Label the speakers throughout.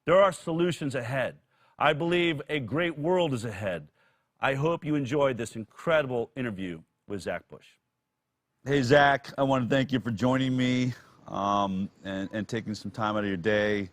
Speaker 1: There are solutions ahead. I believe a great world is ahead. I hope you enjoyed this incredible interview with Zach Bush. Hey, Zach, I want to thank you for joining me and taking some time out of your day.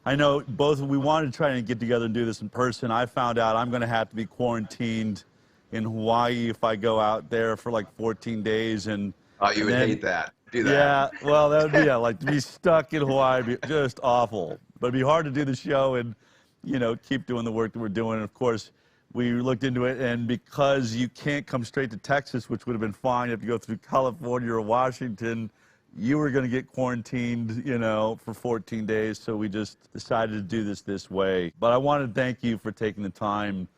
Speaker 1: I know we wanted to try and get together and do this in person. I found out I'm going to have to be quarantined in Hawaii if I go out there for like 14 days.
Speaker 2: Oh, you would hate that. Do that.
Speaker 1: Yeah, well, that would be, yeah, like to be stuck in Hawaii would be just awful. But it'd be hard to do the show and, you know, keep doing the work that we're doing. And of course, we looked into it, and because you can't come straight to Texas, which would have been fine, you have to go through California or Washington, you were going to get quarantined, you know, for 14 days. So we just decided to do this way. But I want to thank you for taking the time.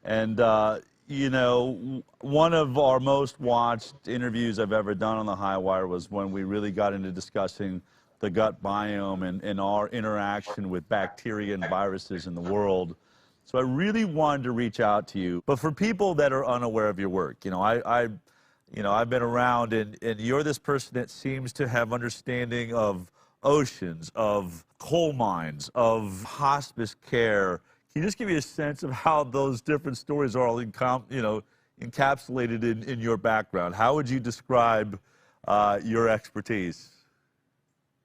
Speaker 1: And, you know, one of our most watched interviews I've ever done on the High Wire was when we really got into discussing the gut biome and our interaction with bacteria and viruses in the world. So I really wanted to reach out to you. But for people that are unaware of your work, you know, I've been around, and you're this person that seems to have understanding of oceans, of coal mines, of hospice care. Can you just give me a sense of how those different stories are all encapsulated in your background? How would you describe your expertise?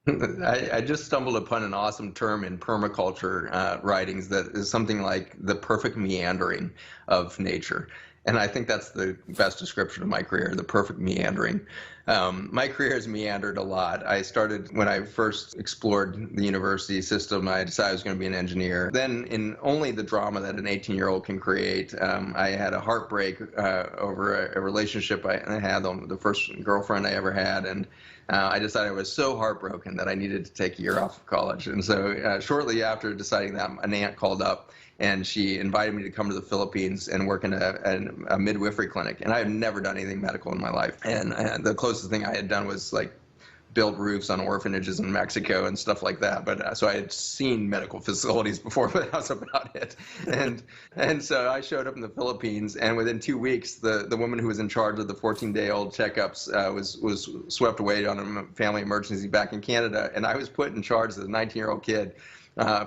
Speaker 2: I just stumbled upon an awesome term in permaculture writings that is something like the perfect meandering of nature. And I think that's the best description of my career, the perfect meandering. My career has meandered a lot. I started when I first explored the university system. I decided I was going to be an engineer. Then, in only the drama that an 18-year-old can create, I had a heartbreak over a relationship I had, the first girlfriend I ever had, and I decided I was so heartbroken that I needed to take a year off of college. And so shortly after deciding that, an aunt called up, and she invited me to come to the Philippines and work in a midwifery clinic. And I had never done anything medical in my life. And the closest thing I had done was like build roofs on orphanages in Mexico and stuff like that. But so I had seen medical facilities before, but that was about it. And so I showed up in the Philippines, and within 2 weeks, the woman who was in charge of the 14-day-old checkups was swept away on a family emergency back in Canada. And I was put in charge as a 19-year-old kid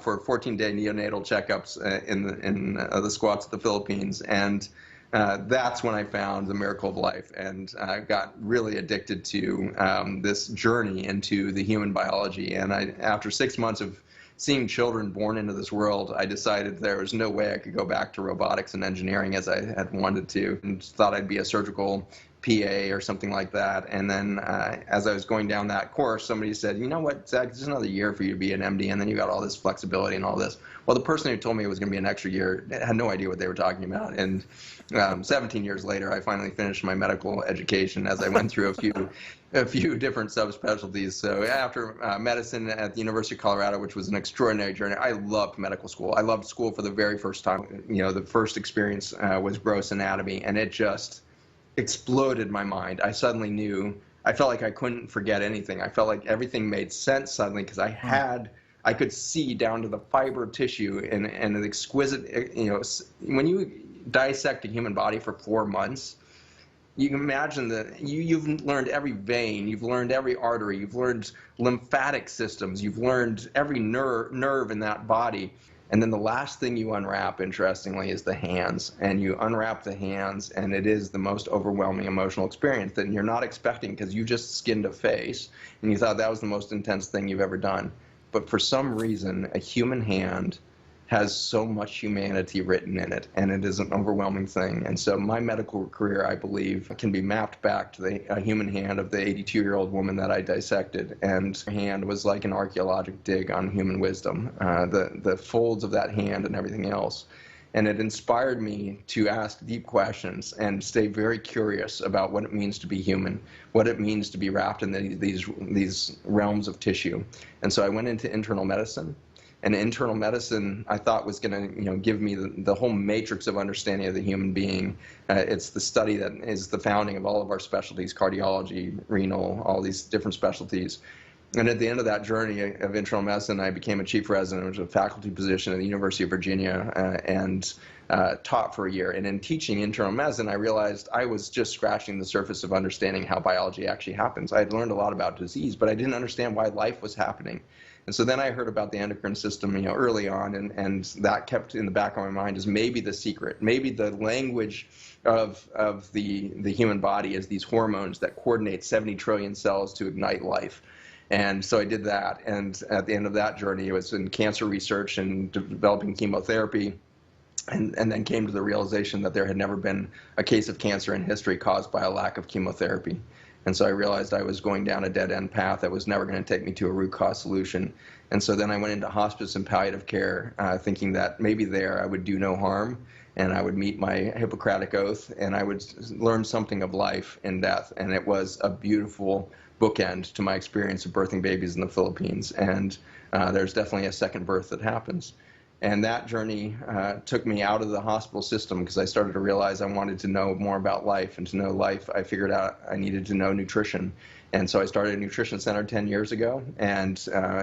Speaker 2: for 14-day neonatal checkups in the squats of the Philippines. And that's when I found the miracle of life, and I got really addicted to this journey into the human biology. And after 6 months of seeing children born into this world, I decided there was no way I could go back to robotics and engineering as I had wanted to, and thought I'd be a surgical PA or something like that. And then as I was going down that course, somebody said, you know what, Zach, this is another year for you to be an MD, and then you got all this flexibility and all this. Well, the person who told me it was going to be an extra year had no idea what they were talking about. And 17 years later, I finally finished my medical education as I went through a few different subspecialties. So after medicine at the University of Colorado, which was an extraordinary journey, I loved medical school. I loved school for the very first time. You know, the first experience was gross anatomy, and it just exploded my mind. I suddenly knew, I felt like I couldn't forget anything. I felt like everything made sense suddenly because I could see down to the fiber tissue and an exquisite, you know, when you dissect a human body for 4 months, you can imagine that you've learned every vein, you've learned every artery, you've learned lymphatic systems, you've learned every nerve in that body. And then the last thing you unwrap, interestingly, is the hands. And you unwrap the hands, and it is the most overwhelming emotional experience that you're not expecting because you just skinned a face, and you thought that was the most intense thing you've ever done. But for some reason, a human hand has so much humanity written in it, and it is an overwhelming thing. And so my medical career, I believe, can be mapped back to the human hand of the 82-year-old woman that I dissected. And her hand was like an archaeological dig on human wisdom, the folds of that hand and everything else. And it inspired me to ask deep questions and stay very curious about what it means to be human, what it means to be wrapped in these realms of tissue. And so I went into internal medicine. And internal medicine, I thought, was going to, you know, give me the whole matrix of understanding of the human being. It's the study that is the founding of all of our specialties: cardiology, renal, all these different specialties. And at the end of that journey of internal medicine, I became a chief resident, which was a faculty position at the University of Virginia, and taught for a year. And in teaching internal medicine, I realized I was just scratching the surface of understanding how biology actually happens. I had learned a lot about disease, but I didn't understand why life was happening. And so then I heard about the endocrine system, early on, and that kept in the back of my mind as maybe the secret, maybe the language of the human body is these hormones that coordinate 70 trillion cells to ignite life. And so I did that, and at the end of that journey, it was in cancer research and developing chemotherapy, and then came to the realization that there had never been a case of cancer in history caused by a lack of chemotherapy. And so I realized I was going down a dead-end path that was never going to take me to a root cause solution. And so then I went into hospice and palliative care, thinking that maybe there I would do no harm, and I would meet my Hippocratic oath, and I would learn something of life and death. And it was a beautiful bookend to my experience of birthing babies in the Philippines. And there's definitely a second birth that happens. And that journey took me out of the hospital system because I started to realize I wanted to know more about life. And to know life, I figured out I needed to know nutrition. And so I started a nutrition center 10 years ago, and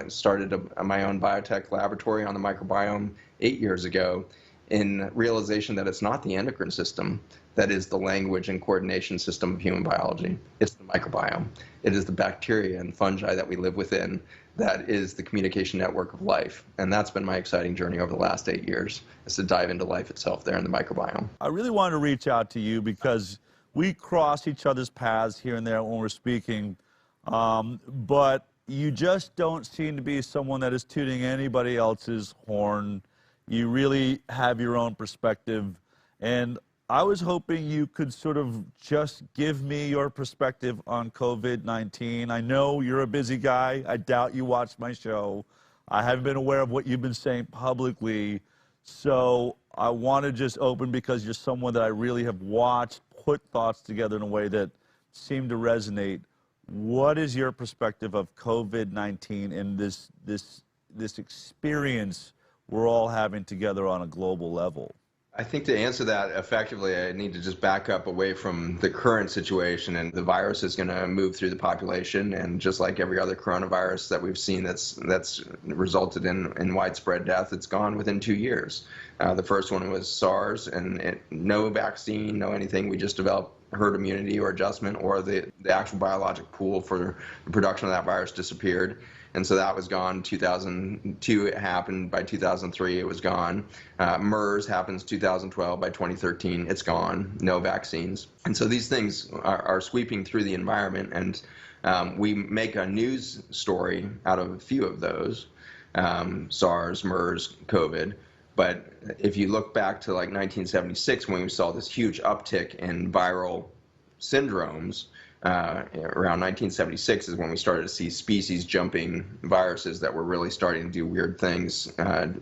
Speaker 2: started my own biotech laboratory on the microbiome 8 years ago, in realization that it's not the endocrine system that is the language and coordination system of human biology. It's the microbiome. It is the bacteria and fungi that we live within that is the communication network of life. And that's been my exciting journey over the last 8 years, is to dive into life itself there in the microbiome.
Speaker 1: I really wanted to reach out to you because we cross each other's paths here and there when we're speaking, but you just don't seem to be someone that is tooting anybody else's horn. You really have your own perspective, and I was hoping you could sort of just give me your perspective on COVID-19. I know you're a busy guy. I doubt you watch my show. I haven't been aware of what you've been saying publicly, so I want to just open because you're someone that I really have watched put thoughts together in a way that seemed to resonate. What is your perspective of COVID-19 and this experience we're all having together on a global level?
Speaker 2: I think to answer that effectively, I need to just back up away from the current situation. And the virus is going to move through the population, and just like every other coronavirus that we've seen that's resulted in widespread death, it's gone within 2 years. The first one was SARS, and no vaccine, no anything. We just developed herd immunity or adjustment, or the actual biologic pool for the production of that virus disappeared. And so that was gone. 2002 it happened. By 2003 it was gone. MERS happens 2012. By 2013 it's gone. No vaccines. And so these things are sweeping through the environment, and we make a news story out of a few of those, SARS, MERS, COVID. But if you look back to like 1976, when we saw this huge uptick in viral syndromes, around 1976 is when we started to see species jumping viruses that were really starting to do weird things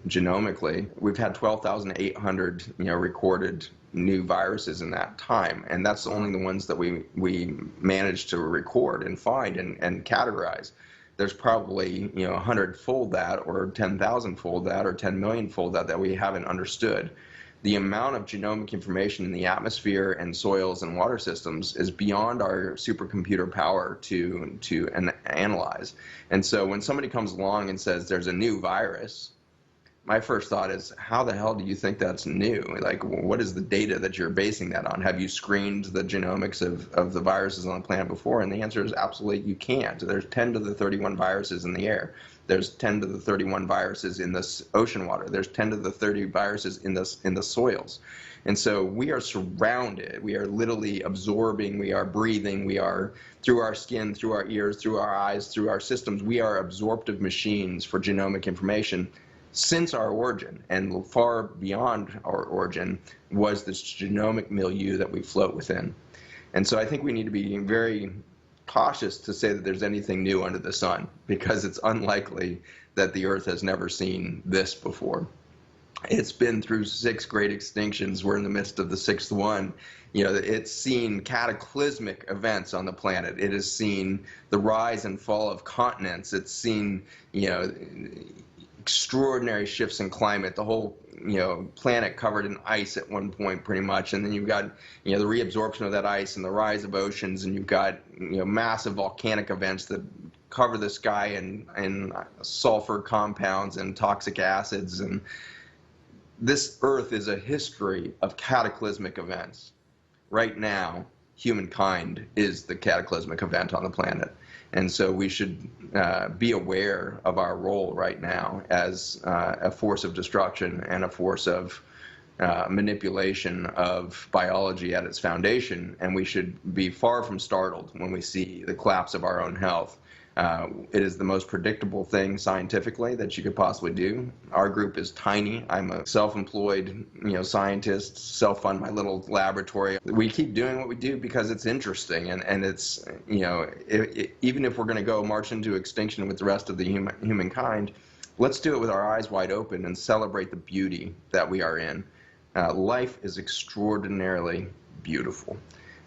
Speaker 2: genomically. We've had 12,800 recorded new viruses in that time, and that's only the ones that we managed to record and find and categorize. There's probably 100-fold that, or 10,000-fold that, or 10 million-fold that we haven't understood. The amount of genomic information in the atmosphere and soils and water systems is beyond our supercomputer power to analyze. And so when somebody comes along and says there's a new virus, my first thought is, how the hell do you think that's new? Like, what is the data that you're basing that on? Have you screened the genomics of the viruses on the planet before? And the answer is absolutely you can't. There's 10 to the 31 viruses in the air. There's 10 to the 31 viruses in the ocean water. There's 10 to the 30 viruses in the soils. And so we are surrounded. We are literally absorbing. We are breathing. We are, through our skin, through our ears, through our eyes, through our systems, we are absorptive machines for genomic information since our origin. And far beyond our origin was this genomic milieu that we float within. And so I think we need to be very cautious to say that there's anything new under the sun, because it's unlikely that the Earth has never seen this before. It's been through 6 great extinctions. We're in the midst of the 6th one. It's seen cataclysmic events on the planet. It has seen the rise and fall of continents. It's seen, extraordinary shifts in climate. The whole planet covered in ice at one point, pretty much, and then you've got the reabsorption of that ice and the rise of oceans, and you've got massive volcanic events that cover the sky in sulfur compounds and toxic acids. And this Earth is a history of cataclysmic events. Right now, humankind is the cataclysmic event on the planet. And so we should be aware of our role right now as a force of destruction and a force of manipulation of biology at its foundation, and we should be far from startled when we see the collapse of our own health. It is the most predictable thing scientifically that you could possibly do. Our group is tiny. I'm a self-employed, scientist, self-fund my little laboratory. We keep doing what we do because it's interesting, and it's, even if we're going to go march into extinction with the rest of the humankind, let's do it with our eyes wide open and celebrate the beauty that we are in. Life is extraordinarily beautiful.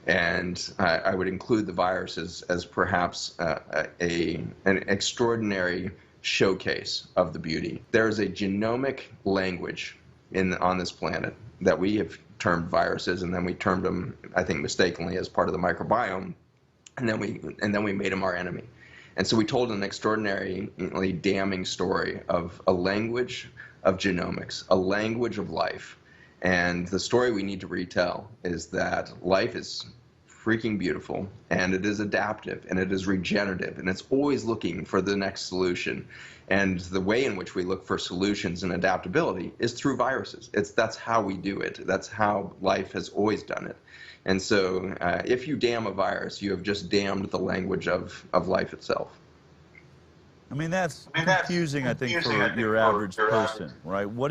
Speaker 2: And I would include the viruses as perhaps an extraordinary showcase of the beauty. There is a genomic language on this planet that we have termed viruses, and then we termed them, I think, mistakenly as part of the microbiome, and then we made them our enemy. And so we told an extraordinarily damning story of a language of genomics, a language of life. And the story we need to retell is that life is freaking beautiful, and it is adaptive, and it is regenerative, and it's always looking for the next solution. And the way in which we look for solutions and adaptability is through viruses. That's how we do it. That's how life has always done it. And so if you damn a virus, you have just damned the language of life itself.
Speaker 1: I mean, that's confusing, I think, for your average person, right? What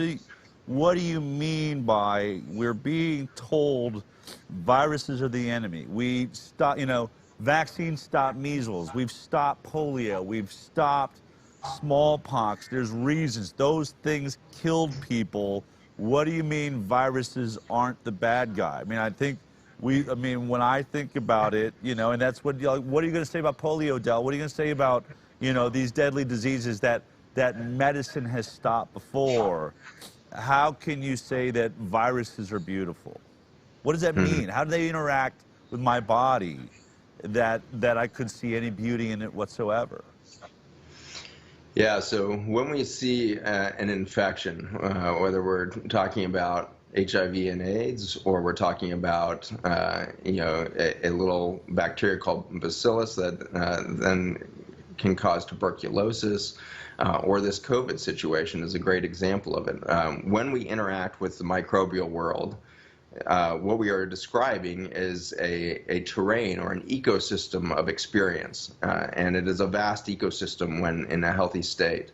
Speaker 1: do you mean by we're being told viruses are the enemy? We stop, vaccines stop measles. We've stopped polio. We've stopped smallpox. There's reasons. Those things killed people. What do you mean viruses aren't the bad guy? I mean, when I think about it, and that's what are you going to say about polio, Del? What are you going to say about, these deadly diseases that medicine has stopped before? How can you say that viruses are beautiful? What does that mean? How do they interact with my body that I could see any beauty in it whatsoever?
Speaker 2: Yeah, so when we see an infection, whether we're talking about HIV and AIDS, or we're talking about a little bacteria called bacillus that then can cause tuberculosis, or this COVID situation is a great example of it. When we interact with the microbial world, what we are describing is a terrain or an ecosystem of experience, and it is a vast ecosystem when in a healthy state.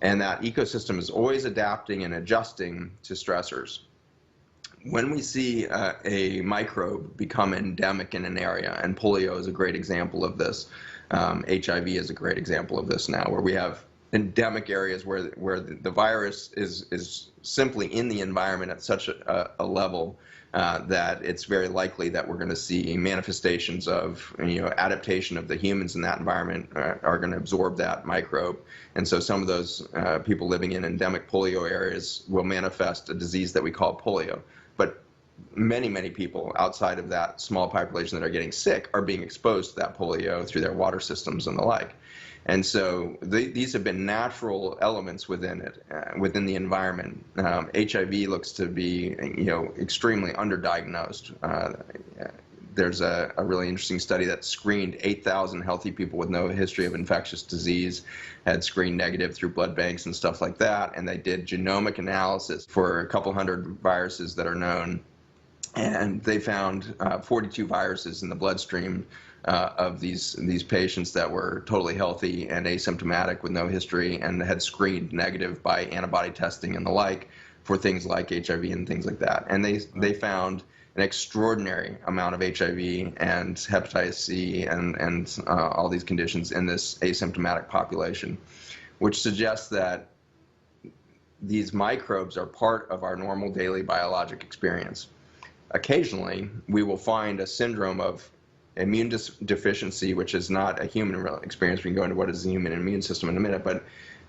Speaker 2: And that ecosystem is always adapting and adjusting to stressors. When we see a microbe become endemic in an area, and polio is a great example of this, HIV is a great example of this now, where we have endemic areas where the virus is simply in the environment at such a level that it's very likely that we're going to see manifestations of adaptation of the humans in that environment are going to absorb that microbe. And so some of those people living in endemic polio areas will manifest a disease that we call polio. But many, many people outside of that small population that are getting sick are being exposed to that polio through their water systems and the like. And so these have been natural elements within it, within the environment. HIV looks to be, extremely underdiagnosed. There's a really interesting study that screened 8,000 healthy people with no history of infectious disease, had screened negative through blood banks and stuff like that, and they did genomic analysis for a couple hundred viruses that are known, and they found 42 viruses in the bloodstream of these patients that were totally healthy and asymptomatic with no history and had screened negative by antibody testing and the like for things like HIV and things like that. And they found an extraordinary amount of HIV and hepatitis C and all these conditions in this asymptomatic population, which suggests that these microbes are part of our normal daily biologic experience. Occasionally, we will find a syndrome of immune deficiency, which is not a human experience. We can go into what is the human immune system in a minute, but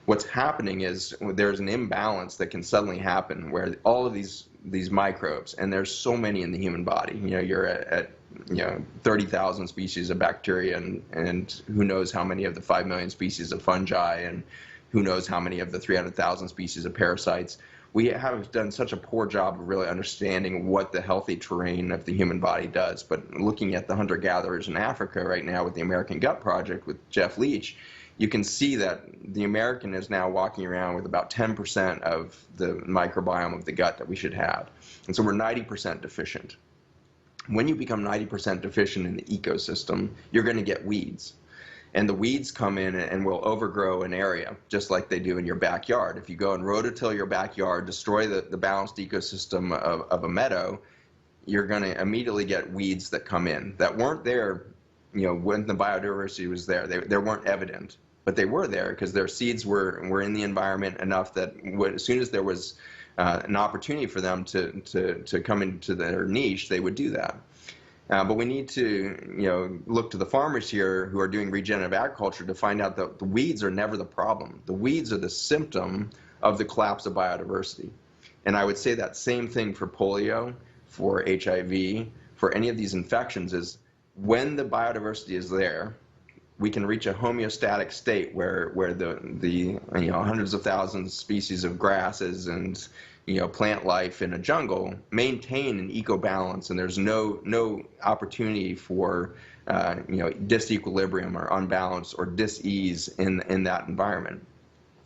Speaker 2: what's happening is there's an imbalance that can suddenly happen where all of these microbes, and there's so many in the human body, you're at 30,000 species of bacteria and who knows how many of the 5 million species of fungi and who knows how many of the 300,000 species of parasites. We have done such a poor job of really understanding what the healthy terrain of the human body does. But looking at the hunter-gatherers in Africa right now with the American Gut Project with Jeff Leach, you can see that the American is now walking around with about 10% of the microbiome of the gut that we should have. And so we're 90% deficient. When you become 90% deficient in the ecosystem, you're going to get weeds. And the weeds come in and will overgrow an area, just like they do in your backyard. If you go and rototill your backyard, destroy the balanced ecosystem of a meadow, you're going to immediately get weeds that come in that weren't there, when the biodiversity was there. They weren't evident, but they were there because their seeds were in the environment enough that as soon as there was an opportunity for them to come into their niche, they would do that. But we need to, look to the farmers here who are doing regenerative agriculture to find out that the weeds are never the problem. The weeds are the symptom of the collapse of biodiversity. And I would say that same thing for polio, for HIV, for any of these infections is when the biodiversity is there, we can reach a homeostatic state where the hundreds of thousands of species of grasses and plant life in a jungle maintain an eco-balance, and there's no opportunity for disequilibrium or unbalance or dis-ease in that environment.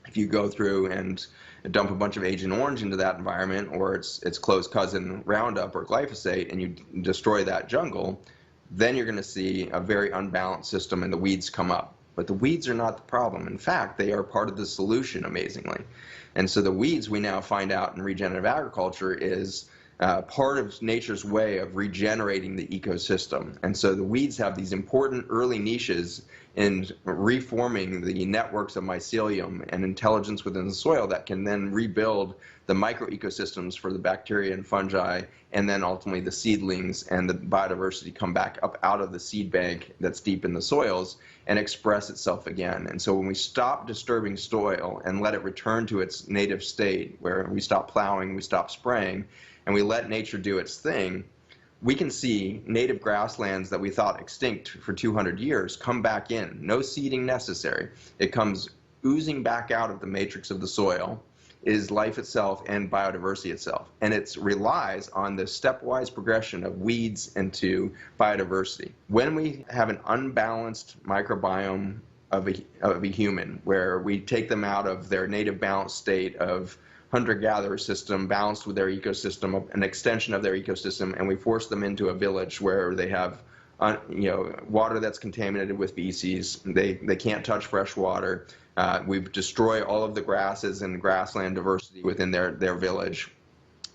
Speaker 2: If you go through and dump a bunch of Agent Orange into that environment, or its close cousin Roundup or glyphosate, and you destroy that jungle, then you're going to see a very unbalanced system and the weeds come up. But the weeds are not the problem. In fact, they are part of the solution, amazingly. And so the weeds, we now find out in regenerative agriculture, is part of nature's way of regenerating the ecosystem. And so the weeds have these important early niches in reforming the networks of mycelium and intelligence within the soil that can then rebuild the microecosystems for the bacteria and fungi, and then ultimately the seedlings and the biodiversity come back up out of the seed bank that's deep in the soils and express itself again. And so when we stop disturbing soil and let it return to its native state, where we stop plowing, we stop spraying, and we let nature do its thing, we can see native grasslands that we thought extinct for 200 years come back in. No seeding necessary. It comes oozing back out of the matrix of the soil, is life itself and biodiversity itself. And it relies on the stepwise progression of weeds into biodiversity. When we have an unbalanced microbiome of a human, where we take them out of their native balanced state of hunter-gatherer system, balanced with their ecosystem, an extension of their ecosystem, and we force them into a village where they have water that's contaminated with feces, they can't touch fresh water, we destroy all of the grasses and grassland diversity within their village.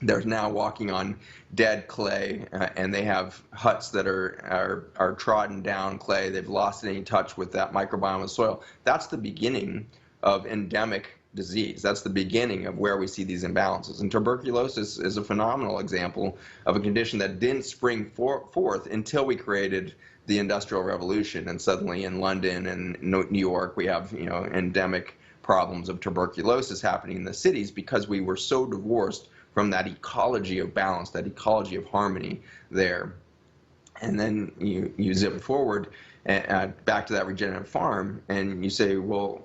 Speaker 2: They're now walking on dead clay, and they have huts that are trodden down clay. They've lost any touch with that microbiome of the soil. That's the beginning of endemic disease. That's the beginning of where we see these imbalances. And tuberculosis is a phenomenal example of a condition that didn't spring forth until we created the Industrial Revolution. And suddenly in London and New York, we have endemic problems of tuberculosis happening in the cities because we were so divorced from that ecology of balance, that ecology of harmony there. And then you zip forward back to that regenerative farm, and you say, well,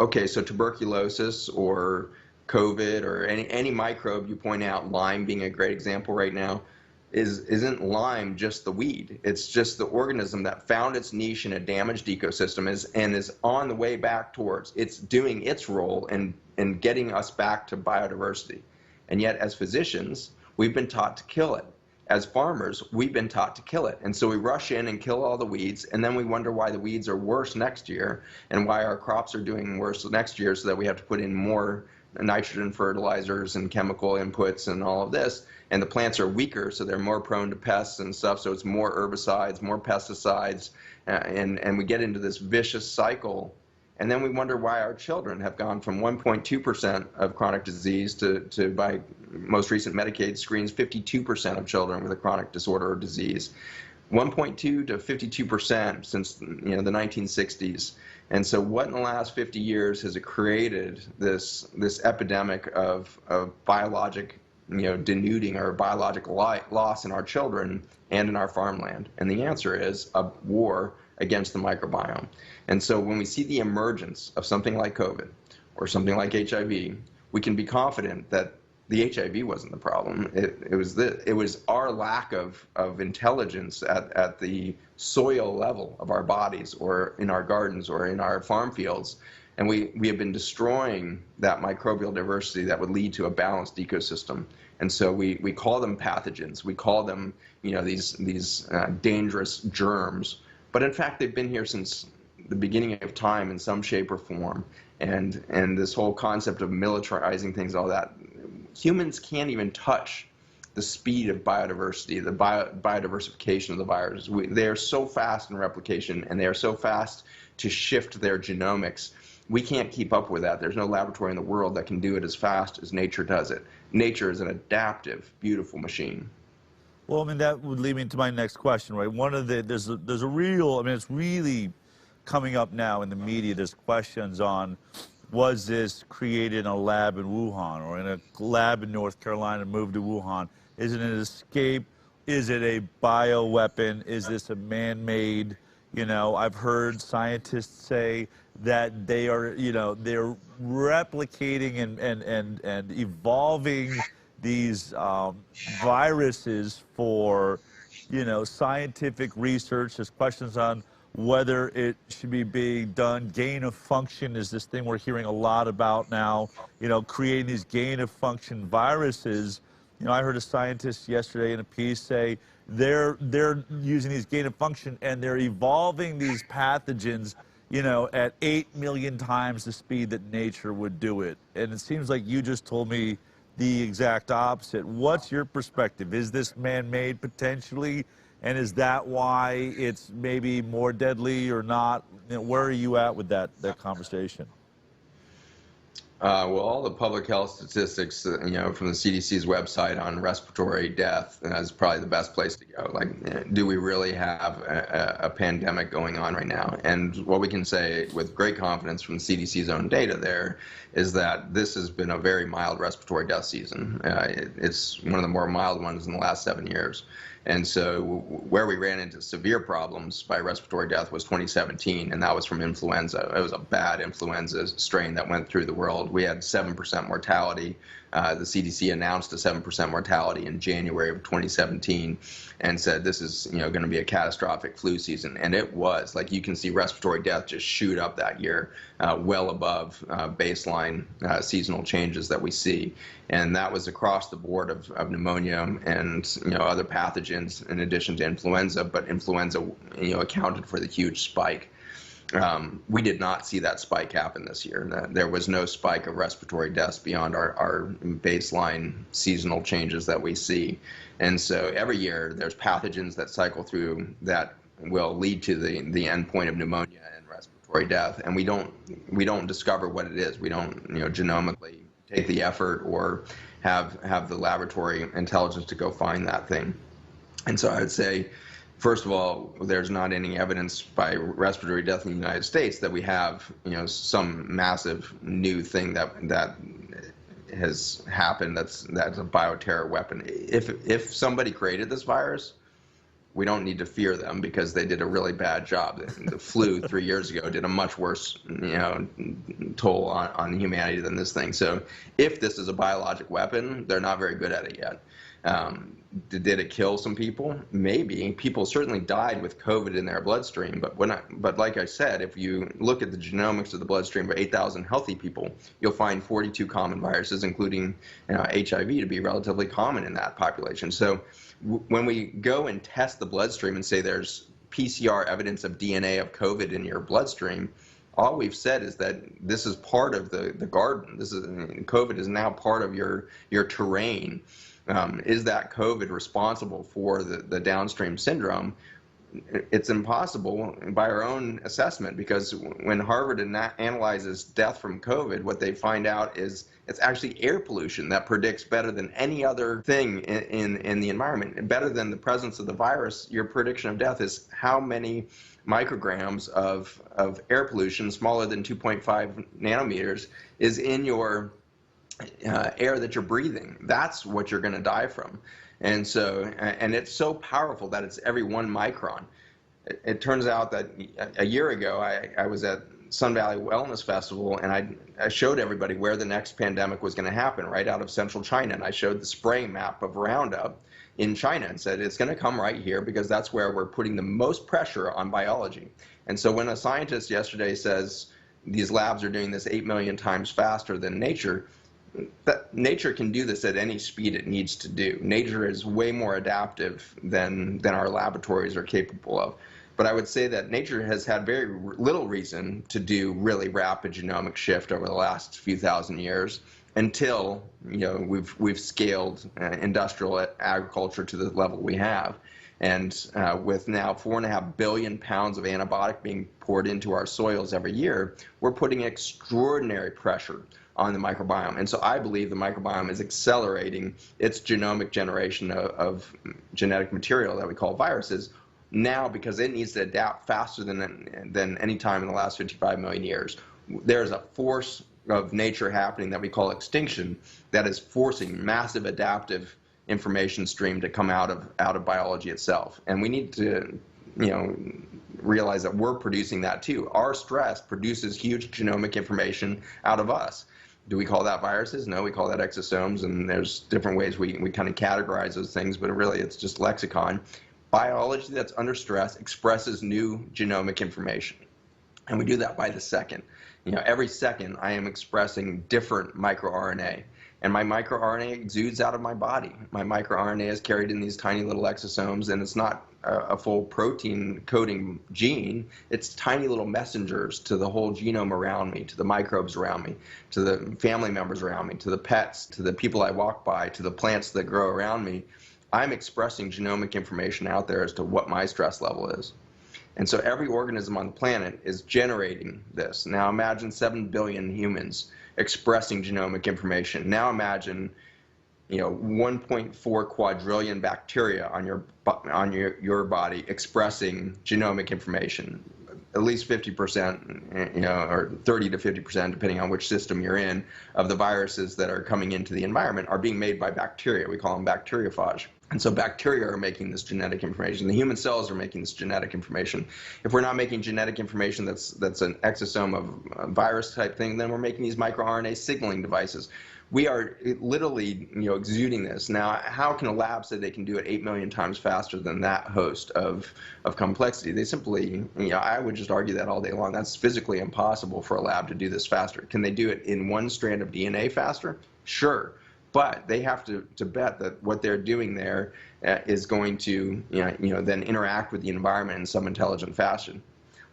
Speaker 2: okay, so tuberculosis or COVID or any microbe you point out, Lyme being a great example right now, isn't Lyme just the weed. It's just the organism that found its niche in a damaged ecosystem and is on the way back towards. It's doing its role in getting us back to biodiversity. And yet, as physicians, we've been taught to kill it. As farmers, we've been taught to kill it. And so we rush in and kill all the weeds, and then we wonder why the weeds are worse next year and why our crops are doing worse next year, so that we have to put in more nitrogen fertilizers and chemical inputs and all of this. And the plants are weaker, so they're more prone to pests and stuff, so it's more herbicides, more pesticides, and we get into this vicious cycle. And then we wonder why our children have gone from 1.2% of chronic disease to by most recent Medicaid screens, 52% of children with a chronic disorder or disease. 1.2 to 52% since the 1960s. And so what in the last 50 years has it created this epidemic of biologic denuding or biological loss in our children and in our farmland? And the answer is a war against the microbiome. And so when we see the emergence of something like COVID or something like HIV, we can be confident that the HIV wasn't the problem. It was our lack of intelligence at the soil level of our bodies, or in our gardens, or in our farm fields. And we have been destroying that microbial diversity that would lead to a balanced ecosystem. And so we call them pathogens. We call them, these dangerous germs. But in fact, they've been here since the beginning of time in some shape or form. And this whole concept of militarizing things, all that, humans can't even touch the speed of biodiversity, the biodiversification of the viruses. They are so fast in replication, and they are so fast to shift their genomics. We can't keep up with that. There's no laboratory in the world that can do it as fast as nature does it. Nature is an adaptive, beautiful machine.
Speaker 1: Well, I mean, that would lead me to my next question, right? There's a real, I mean, it's really coming up now in the media. There's questions on, was this created in a lab in Wuhan, or in a lab in North Carolina and moved to Wuhan? Is it an escape? Is it a bioweapon? Is this a man-made? I've heard scientists say that they are, they're replicating and evolving these viruses for, scientific research. There's questions on whether it should be being done. Gain of function is this thing we're hearing a lot about now, creating these gain of function viruses. I heard a scientist yesterday in a piece say they're using these gain of function, and they're evolving these pathogens, at 8 million times the speed that nature would do it. And it seems like you just told me the exact opposite. What's your perspective? Is this man-made potentially? And is that why it's maybe more deadly or not? Where are you at with that conversation?
Speaker 2: Well, all the public health statistics, from the CDC's website on respiratory death is probably the best place to go. Like, do we really have a pandemic going on right now? And what we can say with great confidence from the CDC's own data there is that this has been a very mild respiratory death season. It's one of the more mild ones in the last 7 years. And so where we ran into severe problems by respiratory death was 2017, and that was from influenza. It was a bad influenza strain that went through the world. We had 7% mortality. The CDC announced a 7% mortality in January of 2017 and said this is going to be a catastrophic flu season. And it was. Like, you can see respiratory death just shoot up that year, well above baseline seasonal changes that we see. And that was across the board of pneumonia and other pathogens in addition to influenza. But influenza accounted for the huge spike. We did not see that spike happen this year. There was no spike of respiratory deaths beyond our baseline seasonal changes that we see. And so every year there's pathogens that cycle through that will lead to the end point of pneumonia and respiratory death. And we don't discover what it is. We don't genomically take the effort or have the laboratory intelligence to go find that thing. And so I would say, first of all, there's not any evidence by respiratory death in the United States that we have, some massive new thing that has happened that's a bioterror weapon. If somebody created this virus, we don't need to fear them because they did a really bad job. The flu 3 years ago did a much worse, toll on humanity than this thing. So if this is a biologic weapon, they're not very good at it yet. Did it kill some people? Maybe. People certainly died with COVID in their bloodstream. But like I said, if you look at the genomics of the bloodstream of 8,000 healthy people, you'll find 42 common viruses, including HIV, to be relatively common in that population. So when we go and test the bloodstream and say there's PCR evidence of DNA of COVID in your bloodstream, all we've said is that this is part of the garden. COVID is now part of your terrain. Is that COVID responsible for the downstream syndrome? It's impossible by our own assessment, because when Harvard analyzes death from COVID, what they find out is it's actually air pollution that predicts better than any other thing in the environment. Better than the presence of the virus, your prediction of death is how many micrograms of air pollution, smaller than 2.5 nanometers, is in your air that you're breathing. That's what you're going to die from. And so, and it's so powerful that it's every 1 micron. It turns out that a year ago, I was at Sun Valley Wellness Festival, and I showed everybody where the next pandemic was going to happen, right out of central China. And I showed the spraying map of Roundup in China and said it's going to come right here because that's where we're putting the most pressure on biology. And so when a scientist yesterday says these labs are doing this 8 million times faster than nature, that nature can do this at any speed it needs to do. Nature is way more adaptive than our laboratories are capable of. But I would say that nature has had very little reason to do really rapid genomic shift over the last few thousand years until we've scaled industrial agriculture to the level we have. And with now 4.5 billion pounds of antibiotic being poured into our soils every year, we're putting extraordinary pressure on the microbiome. And so I believe the microbiome is accelerating its genomic generation of genetic material that we call viruses now because it needs to adapt faster than any time in the last 55 million years. There's a force of nature happening that we call extinction that is forcing massive adaptive information stream to come out of biology itself. And we need to realize that we're producing that too. Our stress produces huge genomic information out of us. Do we call that viruses? No, we call that exosomes, and there's different ways we kind of categorize those things, but really it's just lexicon. Biology that's under stress expresses new genomic information, and we do that by the second. Every second I am expressing different microRNA, and my microRNA exudes out of my body. My microRNA is carried in these tiny little exosomes, and it's not a full protein coding gene. It's tiny little messengers to the whole genome around me, to the microbes around me, to the family members around me, to the pets, to the people I walk by, to the plants that grow around me. I'm expressing genomic information out there as to what my stress level is. And so every organism on the planet is generating this. Now imagine 7 billion humans expressing genomic information. Now imagine 1.4 quadrillion bacteria on your body expressing genomic information. At least 50%, or 30 to 50%, depending on which system you're in, of the viruses that are coming into the environment are being made by bacteria. We call them bacteriophage. And so bacteria are making this genetic information. The human cells are making this genetic information. If we're not making genetic information that's an exosome of a virus type thing, then we're making these microRNA signaling devices. We are literally exuding this. Now, how can a lab say they can do it 8 million times faster than that host of complexity? They simply, I would just argue that all day long. That's physically impossible for a lab to do this faster. Can they do it in one strand of DNA faster? Sure. But they have to bet that what they're doing there is going to then interact with the environment in some intelligent fashion.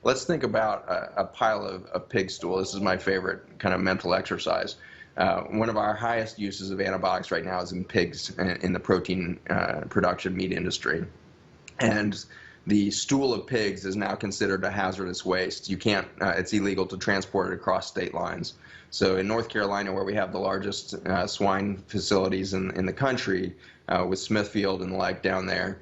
Speaker 2: Let's think about a pile of pig stool. This is my favorite kind of mental exercise. One of our highest uses of antibiotics right now is in pigs in the protein production meat industry. And the stool of pigs is now considered a hazardous waste. You can't, it's illegal to transport it across state lines. So in North Carolina, where we have the largest swine facilities in the country, with Smithfield and the like down there,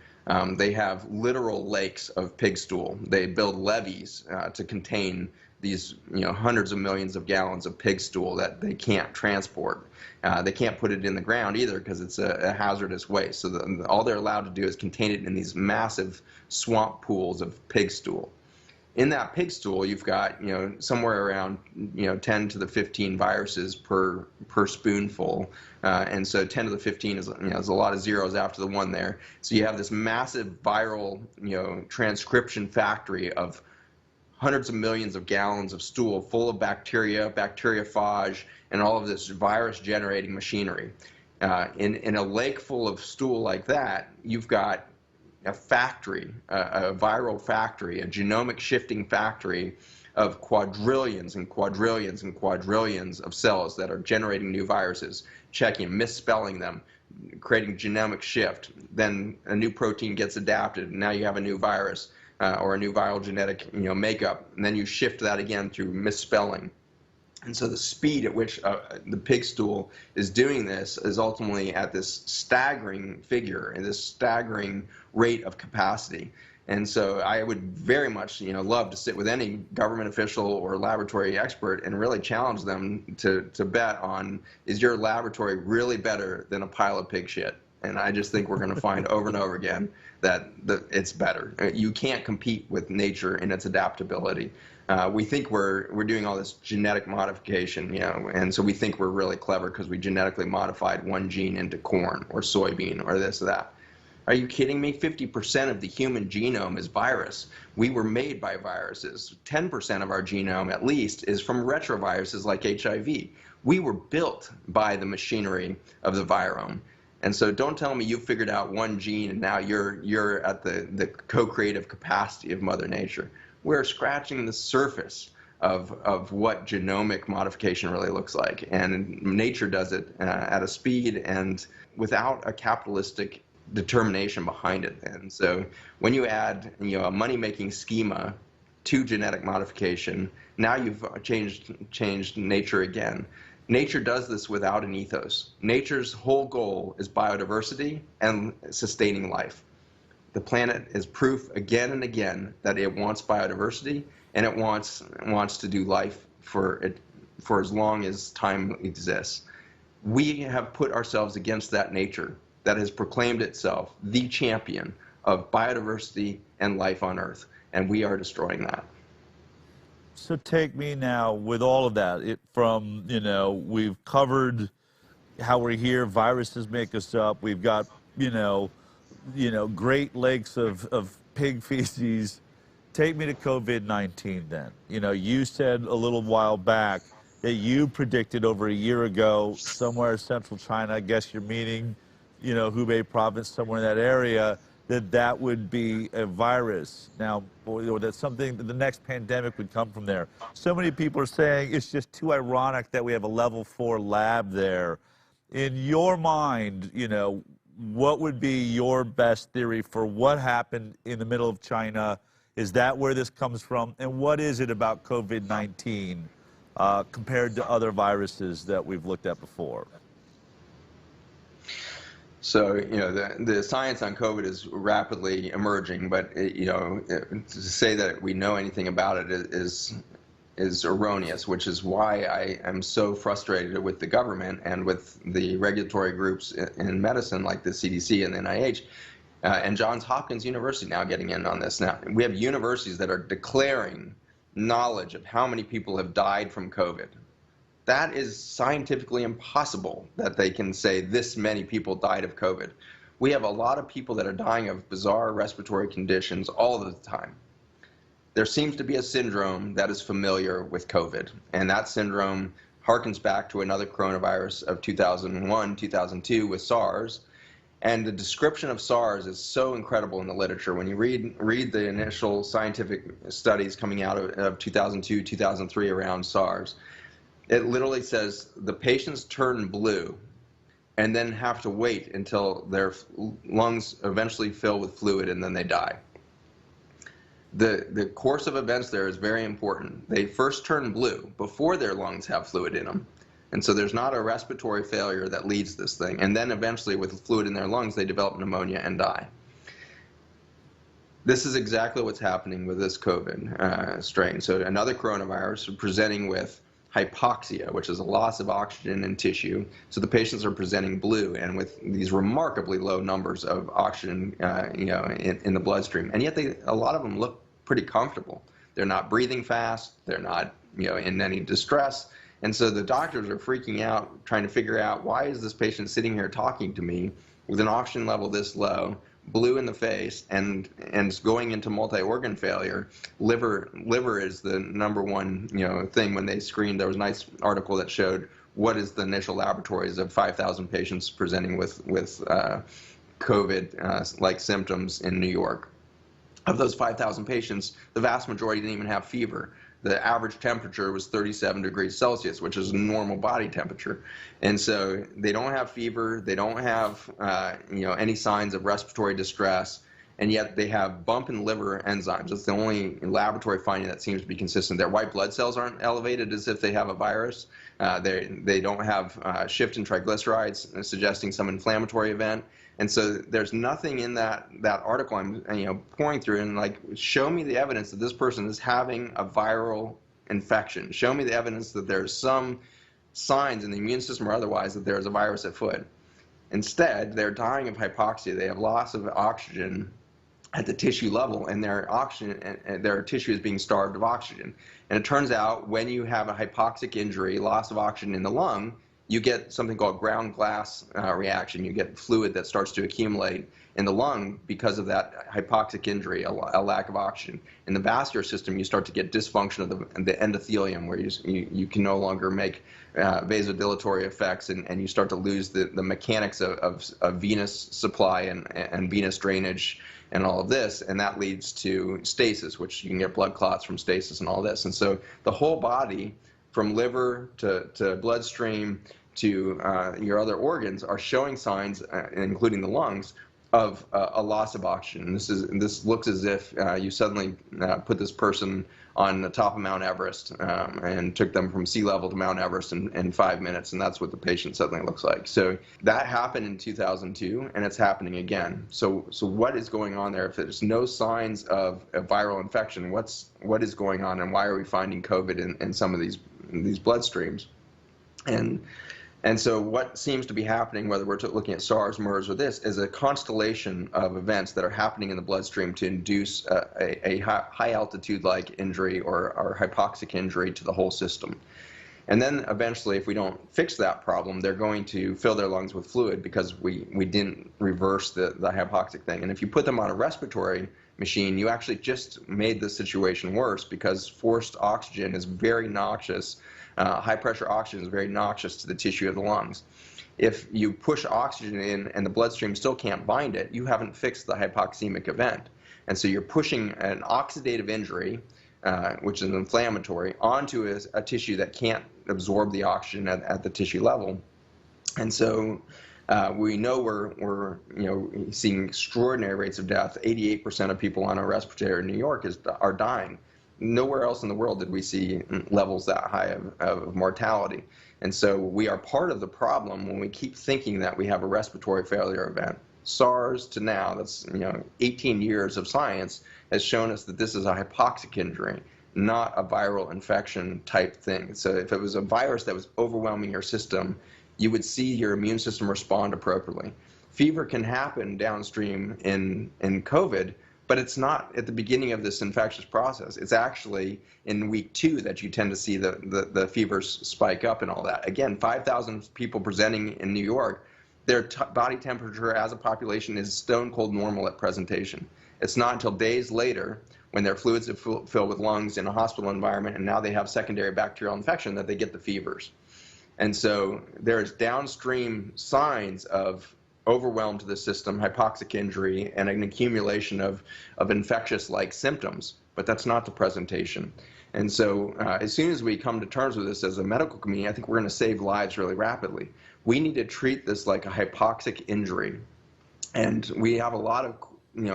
Speaker 2: they have literal lakes of pig stool. They build levees to contain these hundreds of millions of gallons of pig stool that they can't transport. They can't put it in the ground either because it's a hazardous waste. So all they're allowed to do is contain it in these massive swamp pools of pig stool. In that pig stool, you've got somewhere around 10 to the 15 viruses per spoonful, and so 10 to the 15 is there's a lot of zeros after the one there. So you have this massive viral transcription factory of hundreds of millions of gallons of stool full of bacteria, bacteriophage, and all of this virus-generating machinery. In a lake full of stool like that, you've got a factory, a viral factory, a genomic shifting factory of quadrillions and quadrillions and quadrillions of cells that are generating new viruses, checking, misspelling them, creating genomic shift. Then a new protein gets adapted, and now you have a new virus or a new viral genetic makeup, and then you shift that again through misspelling. And so the speed at which the pig stool is doing this is ultimately at this staggering figure and this staggering rate of capacity. And so I would very much love to sit with any government official or laboratory expert and really challenge them to bet on, is your laboratory really better than a pile of pig shit? And I just think we're going to find over and over again that it's better. You can't compete with nature in its adaptability. We think we're doing all this genetic modification, and so we think we're really clever because we genetically modified one gene into corn or soybean or this or that. Are you kidding me? 50% of the human genome is virus. We were made by viruses. 10% of our genome, at least, is from retroviruses like HIV. We were built by the machinery of the virome. And so don't tell me you figured out one gene and now you're at the co-creative capacity of Mother Nature. We're scratching the surface of what genomic modification really looks like. And nature does it at a speed and without a capitalistic determination behind it. And so when you add a money-making schema to genetic modification, now you've changed nature again. Nature does this without an ethos. Nature's whole goal is biodiversity and sustaining life. The planet is proof again and again that it wants biodiversity and it wants to do life for as long as time exists. We have put ourselves against that nature that has proclaimed itself the champion of biodiversity and life on Earth, and we are destroying that.
Speaker 1: So take me now with all of that, we've covered how we're here, viruses make us up, we've got, Great Lakes of pig feces. Take me to COVID-19 then. You said a little while back that you predicted over a year ago somewhere in central China, I guess you're meaning, Hubei province, somewhere in that area, that would be a virus. Now, or that something, the next pandemic would come from there. So many people are saying it's just too ironic that we have a level 4 lab there. In your mind, what would be your best theory for what happened in the middle of China? Is that where this comes from? And what is it about COVID-19 compared to other viruses that we've looked at before?
Speaker 2: So, the science on COVID is rapidly emerging, but, to say that we know anything about it is erroneous, which is why I am so frustrated with the government and with the regulatory groups in medicine like the CDC and the NIH. And Johns Hopkins University now getting in on this. Now, we have universities that are declaring knowledge of how many people have died from COVID. That is scientifically impossible that they can say this many people died of COVID. We have a lot of people that are dying of bizarre respiratory conditions all of the time. There seems to be a syndrome that is familiar with COVID, and that syndrome harkens back to another coronavirus of 2001, 2002 with SARS. And the description of SARS is so incredible in the literature. When you read the initial scientific studies coming out of 2002, 2003 around SARS, it literally says the patients turn blue and then have to wait until their lungs eventually fill with fluid and then they die. The course of events there is very important. They first turn blue before their lungs have fluid in them. And so there's not a respiratory failure that leads this thing. And then eventually with fluid in their lungs, they develop pneumonia and die. This is exactly what's happening with this COVID strain. So another coronavirus presenting with hypoxia, which is a loss of oxygen in tissue. So the patients are presenting blue and with these remarkably low numbers of oxygen in the bloodstream. And yet a lot of them look pretty comfortable. They're not breathing fast. They're not in any distress. And so the doctors are freaking out, trying to figure out, why is this patient sitting here talking to me with an oxygen level this low, blue in the face, and going into multi-organ failure? Liver is the number one thing when they screened. There was a nice article that showed what is the initial laboratories of 5,000 patients presenting with COVID like symptoms in New York. Of those 5,000 patients, the vast majority didn't even have fever. The average temperature was 37 degrees Celsius, which is normal body temperature. And so they don't have fever, they don't have any signs of respiratory distress, and yet they have bump in liver enzymes. That's the only laboratory finding that seems to be consistent. Their white blood cells aren't elevated as if they have a virus. They don't have shift in triglycerides suggesting some inflammatory event. And so there's nothing in that article I'm pouring through and like, show me the evidence that this person is having a viral infection. Show me the evidence that there's some signs in the immune system or otherwise that there's a virus at foot. Instead, they're dying of hypoxia. They have loss of oxygen at the tissue level, and their oxygen and their tissue is being starved of oxygen. And it turns out when you have a hypoxic injury, loss of oxygen in the lung, you get something called ground glass reaction. You get fluid that starts to accumulate in the lung because of that hypoxic injury, a lack of oxygen. In the vascular system, you start to get dysfunction of the endothelium, where you can no longer make vasodilatory effects, and you start to lose the mechanics of venous supply and venous drainage and all of this, and that leads to stasis, which you can get blood clots from stasis and all this. And so the whole body, from liver to bloodstream to your other organs, are showing signs, including the lungs, of a loss of oxygen. This looks as if you suddenly put this person on the top of Mount Everest and took them from sea level to Mount Everest in 5 minutes, and that's what the patient suddenly looks like. So that happened in 2002, and it's happening again. So what is going on there? If there's no signs of a viral infection, what is going on, and why are we finding COVID in some of these bloodstreams? And so what seems to be happening, whether we're looking at SARS, MERS, or this, is a constellation of events that are happening in the bloodstream to induce a high-altitude-like injury or hypoxic injury to the whole system. And then eventually, if we don't fix that problem, they're going to fill their lungs with fluid because we didn't reverse the hypoxic thing. And if you put them on a respiratory machine, you actually just made the situation worse, because forced oxygen is very noxious. High-pressure oxygen is very noxious to the tissue of the lungs. If you push oxygen in and the bloodstream still can't bind it, you haven't fixed the hypoxemic event. And so you're pushing an oxidative injury, which is inflammatory, onto a tissue that can't absorb the oxygen at the tissue level. And so we know we're seeing extraordinary rates of death. 88% of people on a respirator in New York are dying. Nowhere else in the world did we see levels that high of mortality. And so we are part of the problem when we keep thinking that we have a respiratory failure event. SARS to now, that's 18 years of science, has shown us that this is a hypoxic injury, not a viral infection type thing. So if it was a virus that was overwhelming your system, you would see your immune system respond appropriately. Fever can happen downstream in COVID, but it's not at the beginning of this infectious process. It's actually in week 2 that you tend to see the fevers spike up and all that. Again, 5,000 people presenting in New York, their body temperature as a population is stone cold normal at presentation. It's not until days later, when their fluids have filled with lungs in a hospital environment and now they have secondary bacterial infection, that they get the fevers. And so there's downstream signs of overwhelm to the system, hypoxic injury, and an accumulation of infectious-like symptoms, but that's not the presentation. And so as soon as we come to terms with this as a medical community, I think we're going to save lives really rapidly. We need to treat this like a hypoxic injury. And we have a lot of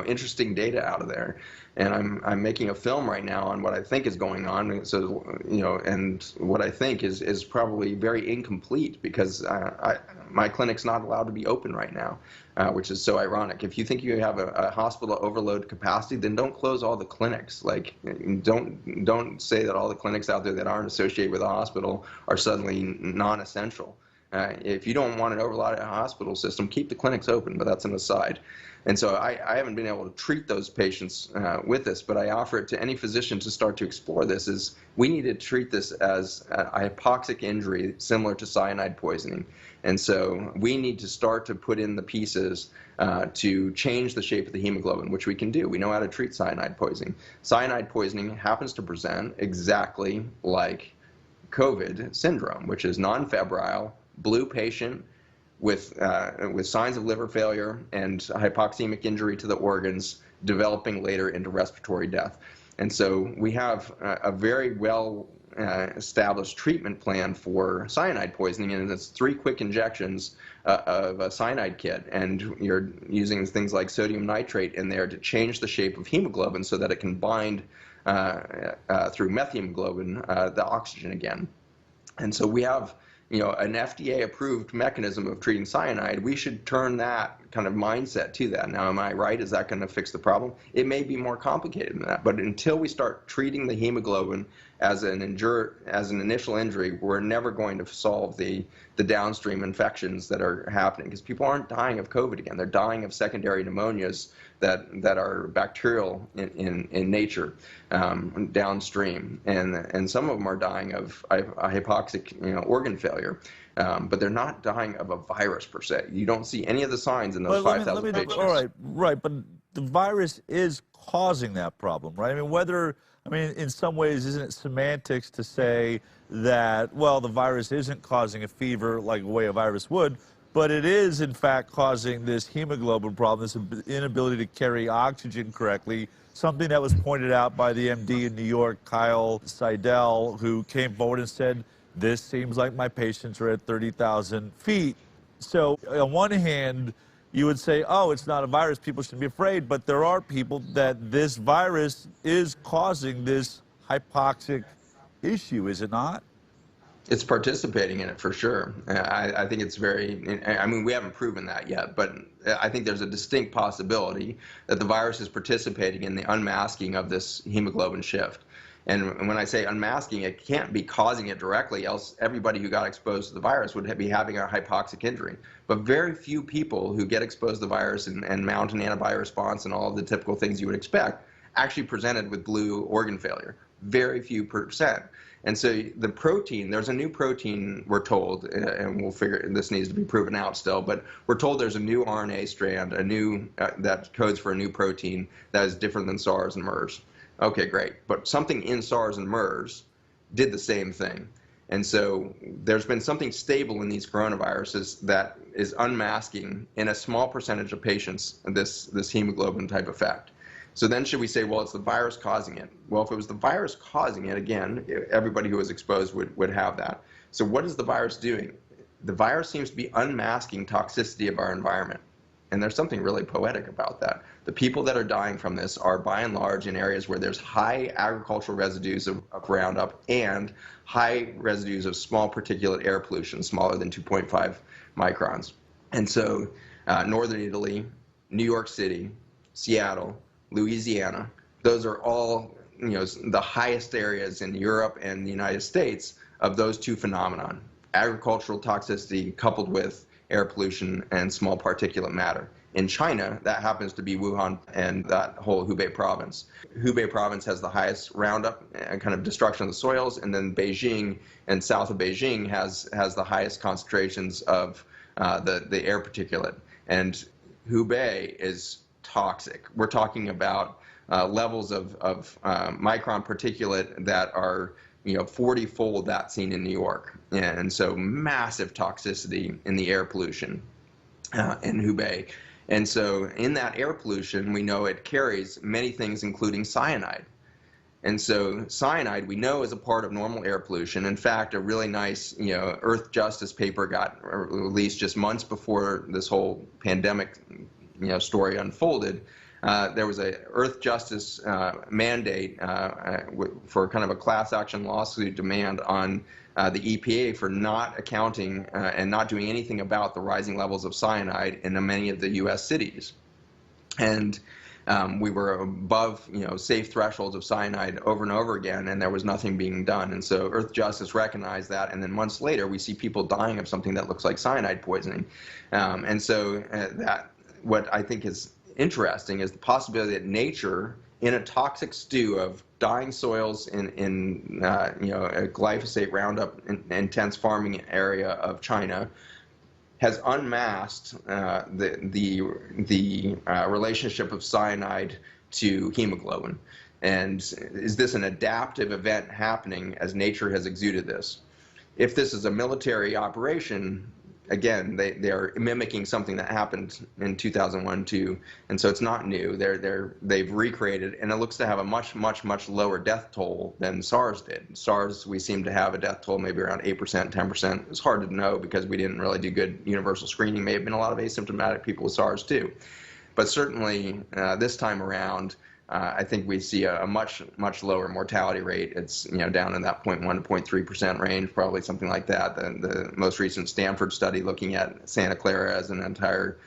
Speaker 2: interesting data out of there. And I'm making a film right now on what I think is going on. So and what I think is probably very incomplete, because my clinic's not allowed to be open right now, which is so ironic. If you think you have a hospital overload capacity, then don't close all the clinics. Like, don't say that all the clinics out there that aren't associated with a hospital are suddenly non-essential. If you don't want an overloaded hospital system, keep the clinics open, but that's an aside. And so I haven't been able to treat those patients with this, but I offer it to any physician to start to explore this. Is we need to treat this as a hypoxic injury similar to cyanide poisoning. And so we need to start to put in the pieces to change the shape of the hemoglobin, which we can do. We know how to treat cyanide poisoning. Cyanide poisoning happens to present exactly like COVID syndrome, which is non-febrile, blue patient, with signs of liver failure and hypoxemic injury to the organs, developing later into respiratory death. And so we have a very well established treatment plan for cyanide poisoning, and it's 3 quick injections of a cyanide kit, and you're using things like sodium nitrate in there to change the shape of hemoglobin so that it can bind through methemoglobin the oxygen again. And so we have an FDA-approved mechanism of treating cyanide. We should turn that kind of mindset to that. Now, am I right? Is that going to fix the problem? It may be more complicated than that, but until we start treating the hemoglobin as an initial injury, we're never going to solve the downstream infections that are happening, because people aren't dying of COVID again. They're dying of secondary pneumonias that are bacterial in nature, downstream, and some of them are dying of hypoxic, organ failure, but they're not dying of a virus per se. You don't see any of the signs in those 5,000 patients.
Speaker 1: All right, right, but the virus is causing that problem, right? I mean, in some ways, isn't it semantics to say that, well, the virus isn't causing a fever like the way a virus would, but it is, in fact, causing this hemoglobin problem, this inability to carry oxygen correctly, something that was pointed out by the MD in New York, Kyle Seidel, who came forward and said, this seems like my patients are at 30,000 feet. So on one hand, you would say, oh, it's not a virus, people shouldn't be afraid, but there are people that this virus is causing this hypoxic issue, is it not?
Speaker 2: It's participating in it for sure. I think it's we haven't proven that yet, but I think there's a distinct possibility that the virus is participating in the unmasking of this hemoglobin shift. And when I say unmasking, it can't be causing it directly, else everybody who got exposed to the virus would be having a hypoxic injury. But very few people who get exposed to the virus and mount an antibody response and all of the typical things you would expect actually presented with blue organ failure. Very few percent. And so the protein, there's a new protein, we're told, and we'll figure, this needs to be proven out still, but we're told there's a new RNA strand, that codes for a new protein that is different than SARS and MERS. Okay, great. But something in SARS and MERS did the same thing. And so there's been something stable in these coronaviruses that is unmasking in a small percentage of patients this hemoglobin type effect. So then should we say, well, it's the virus causing it? Well, if it was the virus causing it, again, everybody who was exposed would have that. So what is the virus doing? The virus seems to be unmasking toxicity of our environment. And there's something really poetic about that. The people that are dying from this are by and large in areas where there's high agricultural residues of Roundup and high residues of small particulate air pollution, smaller than 2.5 microns. And so Northern Italy, New York City, Seattle, Louisiana, those are all the highest areas in Europe and the United States of those two phenomenon, agricultural toxicity coupled with air pollution and small particulate matter. In China, that happens to be Wuhan and that whole Hubei province. Hubei province has the highest Roundup and kind of destruction of the soils, and then Beijing and south of Beijing has the highest concentrations of the air particulate. And Hubei is toxic. We're talking about levels of micron particulate that are 40-fold that seen in New York. And so massive toxicity in the air pollution in Hubei. And so in that air pollution, we know it carries many things, including cyanide. And so cyanide, we know, is a part of normal air pollution. In fact, a really nice, Earth Justice paper got released just months before this whole pandemic, story unfolded. There was a Earth Justice mandate for kind of a class action lawsuit demand on the EPA for not accounting and not doing anything about the rising levels of cyanide in many of the U.S. cities. And we were above, safe thresholds of cyanide over and over again, and there was nothing being done. And so Earth Justice recognized that, and then months later, we see people dying of something that looks like cyanide poisoning. And so what I think is interesting is the possibility that nature, in a toxic stew of dying soils in a glyphosate Roundup intense farming area of China, has unmasked the relationship of cyanide to hemoglobin. And is this an adaptive event happening as nature has exuded this? If this is a military operation, again, they are mimicking something that happened in 2001-2, and so it's not new. They've recreated, and it looks to have a much, much, much lower death toll than SARS did. SARS, we seem to have a death toll maybe around 8%, 10%. It's hard to know because we didn't really do good universal screening. May have been a lot of asymptomatic people with SARS too. But certainly this time around, I think we see a much, much lower mortality rate. It's down in that 0.1 to 0.3% range, probably something like that. The most recent Stanford study looking at Santa Clara as an entire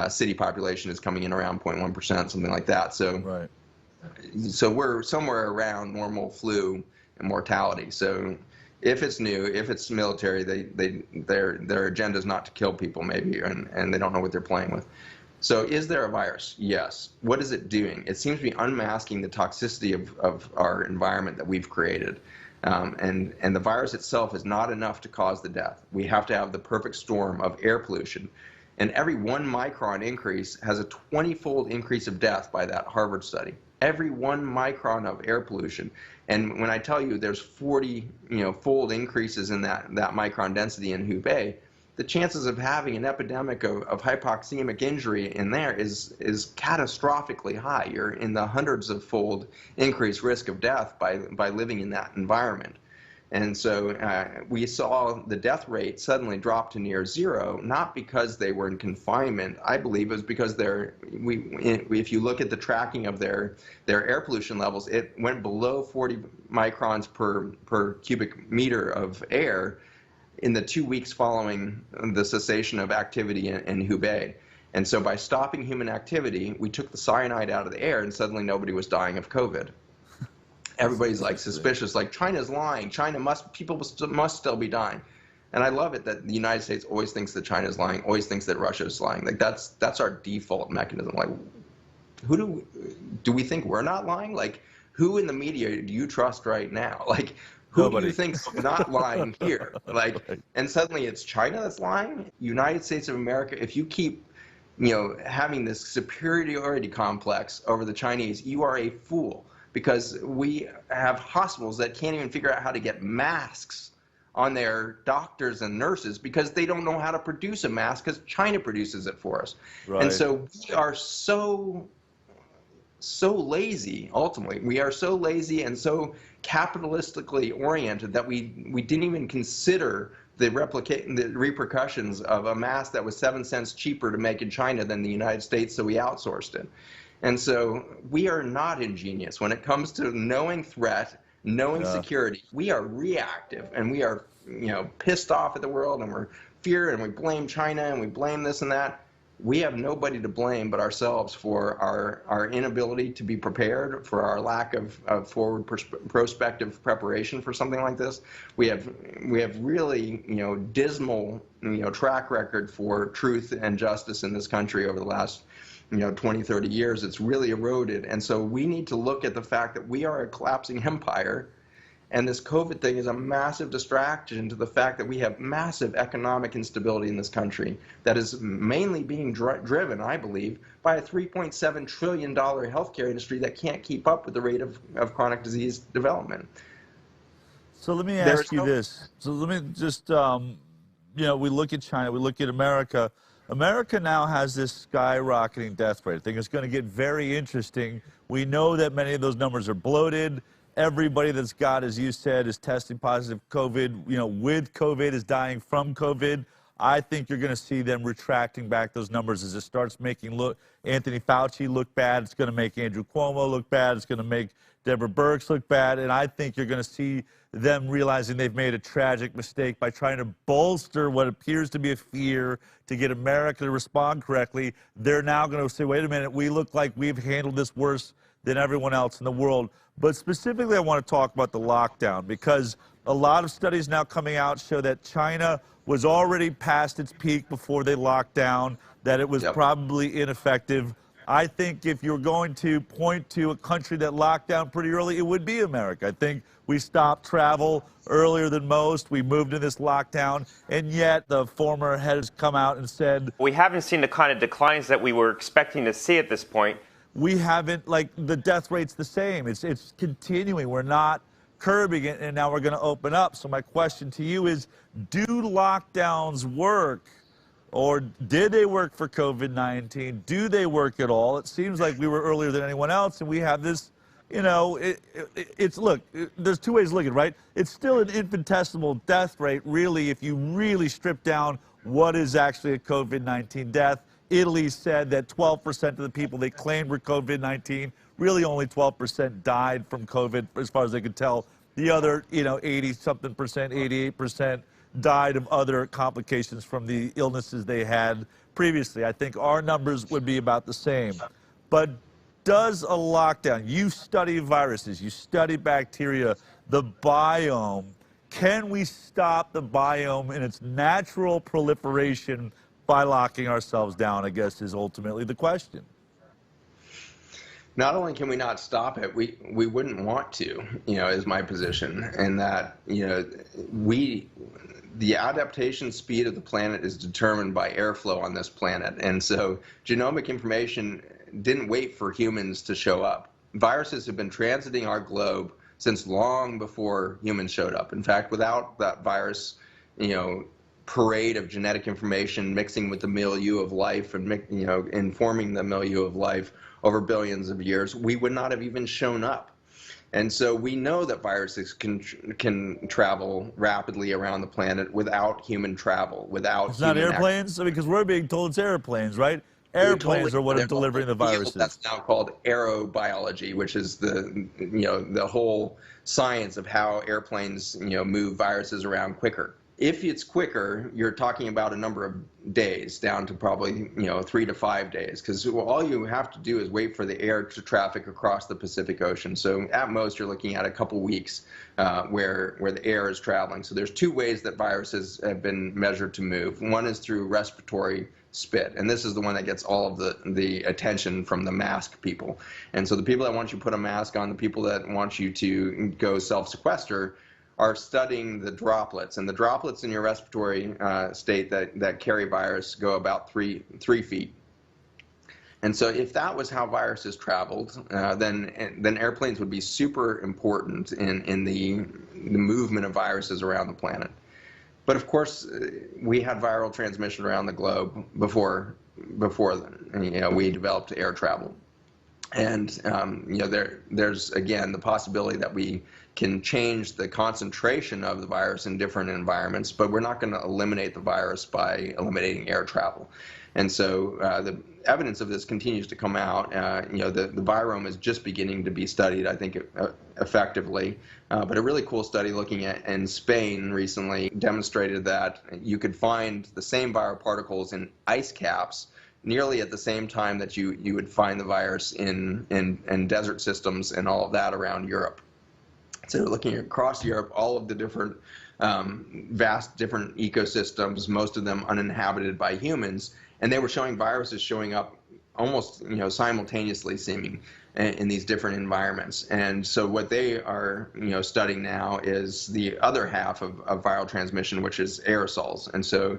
Speaker 2: City population is coming in around 0.1%, something like that. So,
Speaker 1: Right.
Speaker 2: so we're somewhere around normal flu and mortality. So if it's new, if it's military, their agenda is not to kill people maybe, and they don't know what they're playing with. So is there a virus? Yes. What is it doing? It seems to be unmasking the toxicity of our environment that we've created. And the virus itself is not enough to cause the death. We have to have the perfect storm of air pollution. And every 1 micron increase has a 20-fold increase of death by that Harvard study. Every 1 micron of air pollution. And when I tell you there's 40 fold increases in that micron density in Hubei, the chances of having an epidemic of hypoxemic injury in there is catastrophically high. You're in the hundreds of fold increased risk of death by living in that environment. And so we saw the death rate suddenly drop to near zero, not because they were in confinement. I believe it was because if you look at the tracking of their air pollution levels, it went below 40 microns per cubic meter of air in the 2 weeks following the cessation of activity in Hubei. And so by stopping human activity, we took the cyanide out of the air, and suddenly nobody was dying of COVID. Everybody's like suspicious, like China's lying. People must still be dying. And I love it that the United States always thinks that China's lying, always thinks that Russia's lying. Like that's our default mechanism. Like, who do we think we're not lying? Like, who in the media do you trust right now? Like, who
Speaker 1: Nobody.
Speaker 2: do you think's not lying here? Like, and suddenly it's China that's lying? United States of America, if you keep having this superiority complex over the Chinese, you are a fool. Because we have hospitals that can't even figure out how to get masks on their doctors and nurses because they don't know how to produce a mask because China produces it for us.
Speaker 1: Right.
Speaker 2: And so we are so lazy, ultimately. We are so lazy and so capitalistically oriented that we didn't even consider the repercussions of a mask that was 7 cents cheaper to make in China than the United States, so we outsourced it. And so we are not ingenious when it comes to knowing threat, knowing security. We are reactive, and we are, pissed off at the world, and we're feared, and we blame China, and we blame this and that. We have nobody to blame but ourselves for our inability to be prepared, for our lack of forward prospective preparation for something like this. We have really dismal track record for truth and justice in this country over the last 20, 30 years. It's really eroded. And so we need to look at the fact that we are a collapsing empire, and this COVID thing is a massive distraction to the fact that we have massive economic instability in this country that is mainly being driven, I believe, by a $3.7 trillion healthcare industry that can't keep up with the rate of chronic disease development.
Speaker 1: So let me ask you this. So let me just, we look at China, we look at America. America now has this skyrocketing death rate. I think it's going to get very interesting. We know that many of those numbers are bloated. Everybody that's got, as you said, is testing positive COVID, with COVID, is dying from COVID. I think you're going to see them retracting back those numbers as it starts making Anthony Fauci look bad. It's going to make Andrew Cuomo look bad. It's going to make Deborah Birx look bad. And I think you're going to see them realizing they've made a tragic mistake by trying to bolster what appears to be a fear to get America to respond correctly. They're now going to say, wait a minute, we look like we've handled this worse than everyone else in the world. But specifically, I want to talk about the lockdown, because a lot of studies now coming out show that China was already past its peak before they locked down, that it was probably ineffective. I think if you're going to point to a country that locked down pretty early, it would be America. I think we stopped travel earlier than most. We moved in this lockdown, and yet the former head has come out and said,
Speaker 3: we haven't seen the kind of declines that we were expecting to see at this point.
Speaker 1: We haven't, like, the death rate's the same. It's continuing. We're not curbing it, and now we're going to open up. So my question to you is, do lockdowns work? Or did they work for COVID-19? Do they work at all? It seems like we were earlier than anyone else, and we have this, look, there's two ways to look at it, right? It's still an infinitesimal death rate, really, if you really strip down what is actually a COVID-19 death. Italy said that 12% of the people they claimed were COVID-19, really only 12% died from COVID, as far as they could tell. The other, 80-something%, 88% died of other complications from the illnesses they had previously. I think our numbers would be about the same. But does a lockdown, you study viruses, you study bacteria, the biome, can we stop the biome in its natural proliferation by locking ourselves down, I guess, is ultimately the question.
Speaker 2: Not only can we not stop it, we wouldn't want to, is my position. And that, the adaptation speed of the planet is determined by airflow on this planet. And so genomic information didn't wait for humans to show up. Viruses have been transiting our globe since long before humans showed up. In fact, without that virus, parade of genetic information mixing with the milieu of life and, informing the milieu of life over billions of years, we would not have even shown up. And so we know that viruses can travel rapidly around the planet without human travel, without
Speaker 1: It's not airplanes? I mean, because we're being told it's airplanes, right? Airplanes are what are delivering the viruses.
Speaker 2: That's now called aerobiology, which is the whole science of how airplanes move viruses around quicker. If it's quicker, you're talking about a number of days, down to probably 3 to 5 days, because all you have to do is wait for the air to traffic across the Pacific Ocean. So at most, you're looking at a couple weeks where the air is traveling. So there's two ways that viruses have been measured to move. One is through respiratory spit, and this is the one that gets all of the attention from the mask people. And so the people that want you to put a mask on, the people that want you to go self-sequester, are studying the droplets, and the droplets in your respiratory state that carry virus go about three feet. And so if that was how viruses traveled, then airplanes would be super important in the movement of viruses around the planet. But of course, we had viral transmission around the globe before we developed air travel. And there's again the possibility that we can change the concentration of the virus in different environments, but we're not going to eliminate the virus by eliminating air travel. And so the evidence of this continues to come out. The virome is just beginning to be studied, I think, effectively. But a really cool study looking at in Spain recently demonstrated that you could find the same viral particles in ice caps nearly at the same time that you would find the virus in desert systems and all of that around Europe. So looking across Europe, all of the different vast different ecosystems, most of them uninhabited by humans, and they were showing viruses showing up almost simultaneously seeming in these different environments. And so what they are studying now is the other half of viral transmission, which is aerosols. And so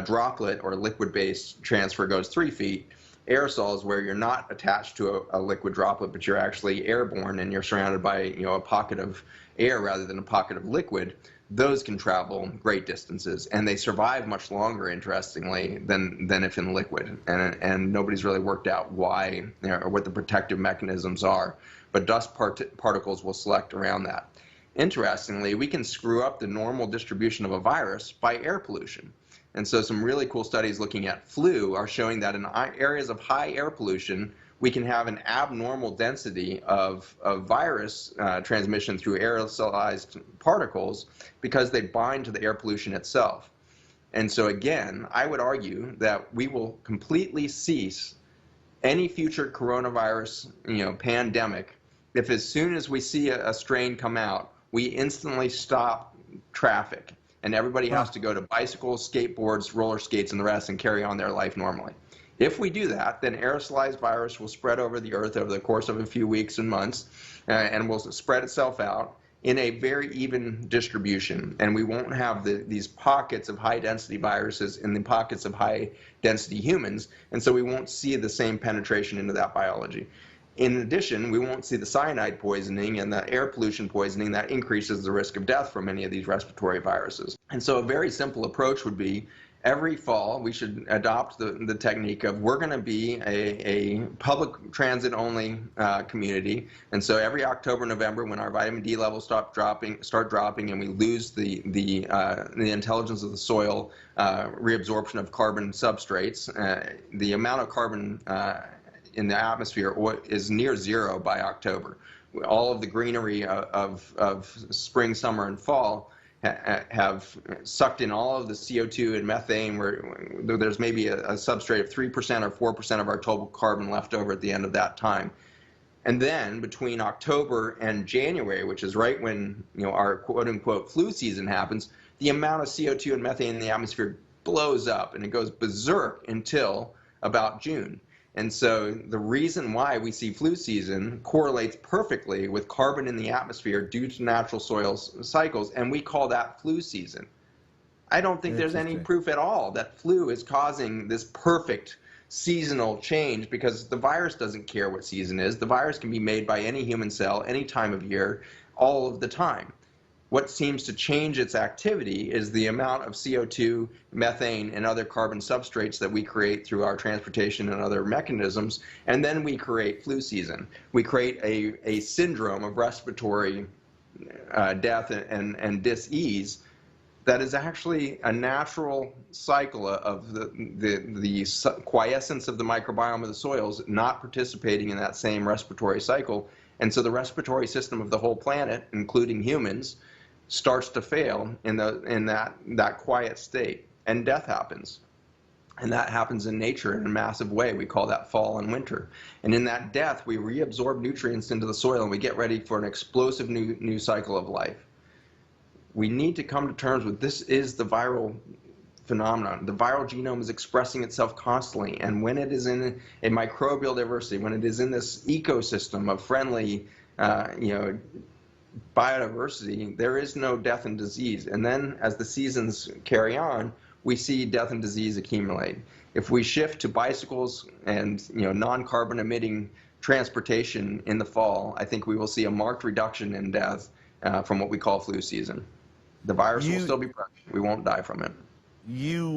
Speaker 2: droplet or liquid-based transfer goes 3 feet. Aerosols, where you're not attached to a liquid droplet, but you're actually airborne and you're surrounded by a pocket of air rather than a pocket of liquid, those can travel great distances, and they survive much longer, interestingly, than if in liquid. And nobody's really worked out why or what the protective mechanisms are, but dust particles will select around that. Interestingly, we can screw up the normal distribution of a virus by air pollution. And so some really cool studies looking at flu are showing that in areas of high air pollution, we can have an abnormal density of virus transmission through aerosolized particles because they bind to the air pollution itself. And so again, I would argue that we will completely cease any future coronavirus pandemic if as soon as we see a strain come out, we instantly stop traffic. And everybody has to go to bicycles, skateboards, roller skates, and the rest and carry on their life normally. If we do that, then aerosolized virus will spread over the earth over the course of a few weeks and months and will spread itself out in a very even distribution. And we won't have these pockets of high-density viruses in the pockets of high-density humans, and so we won't see the same penetration into that biology. In addition, we won't see the cyanide poisoning and the air pollution poisoning that increases the risk of death from many of these respiratory viruses. And so a very simple approach would be every fall we should adopt the technique of we're going to be a public transit only community. And so every October, November, when our vitamin D levels start dropping and we lose the intelligence of the soil, reabsorption of carbon substrates, the amount of carbon in the atmosphere is near zero by October. All of the greenery of spring, summer, and fall have sucked in all of the CO2 and methane, where there's maybe a substrate of 3% or 4% of our total carbon left over at the end of that time. And then between October and January, which is right when our quote-unquote flu season happens, the amount of CO2 and methane in the atmosphere blows up, and it goes berserk until about June. And so the reason why we see flu season correlates perfectly with carbon in the atmosphere due to natural soil cycles, and we call that flu season. I don't think there's any proof at all that flu is causing this perfect seasonal change, because the virus doesn't care what season is. The virus can be made by any human cell, any time of year, all of the time. What seems to change its activity is the amount of CO2, methane, and other carbon substrates that we create through our transportation and other mechanisms, and then we create flu season. We create a syndrome of respiratory death and dis-ease that is actually a natural cycle of the quiescence of the microbiome of the soils not participating in that same respiratory cycle. And so the respiratory system of the whole planet, including humans, starts to fail in that quiet state, and death happens. And that happens in nature in a massive way. We call that fall and winter. And in that death, we reabsorb nutrients into the soil, and we get ready for an explosive new cycle of life. We need to come to terms with this is the viral phenomenon. The viral genome is expressing itself constantly, and when it is in a microbial diversity, when it is in this ecosystem of friendly biodiversity, there is no death and disease. And then as the seasons carry on, we see death and disease accumulate. If we shift to bicycles and non-carbon emitting transportation in the fall, I think we will see a marked reduction in death from what we call flu season. The virus will still be present. We won't die from it.
Speaker 1: You're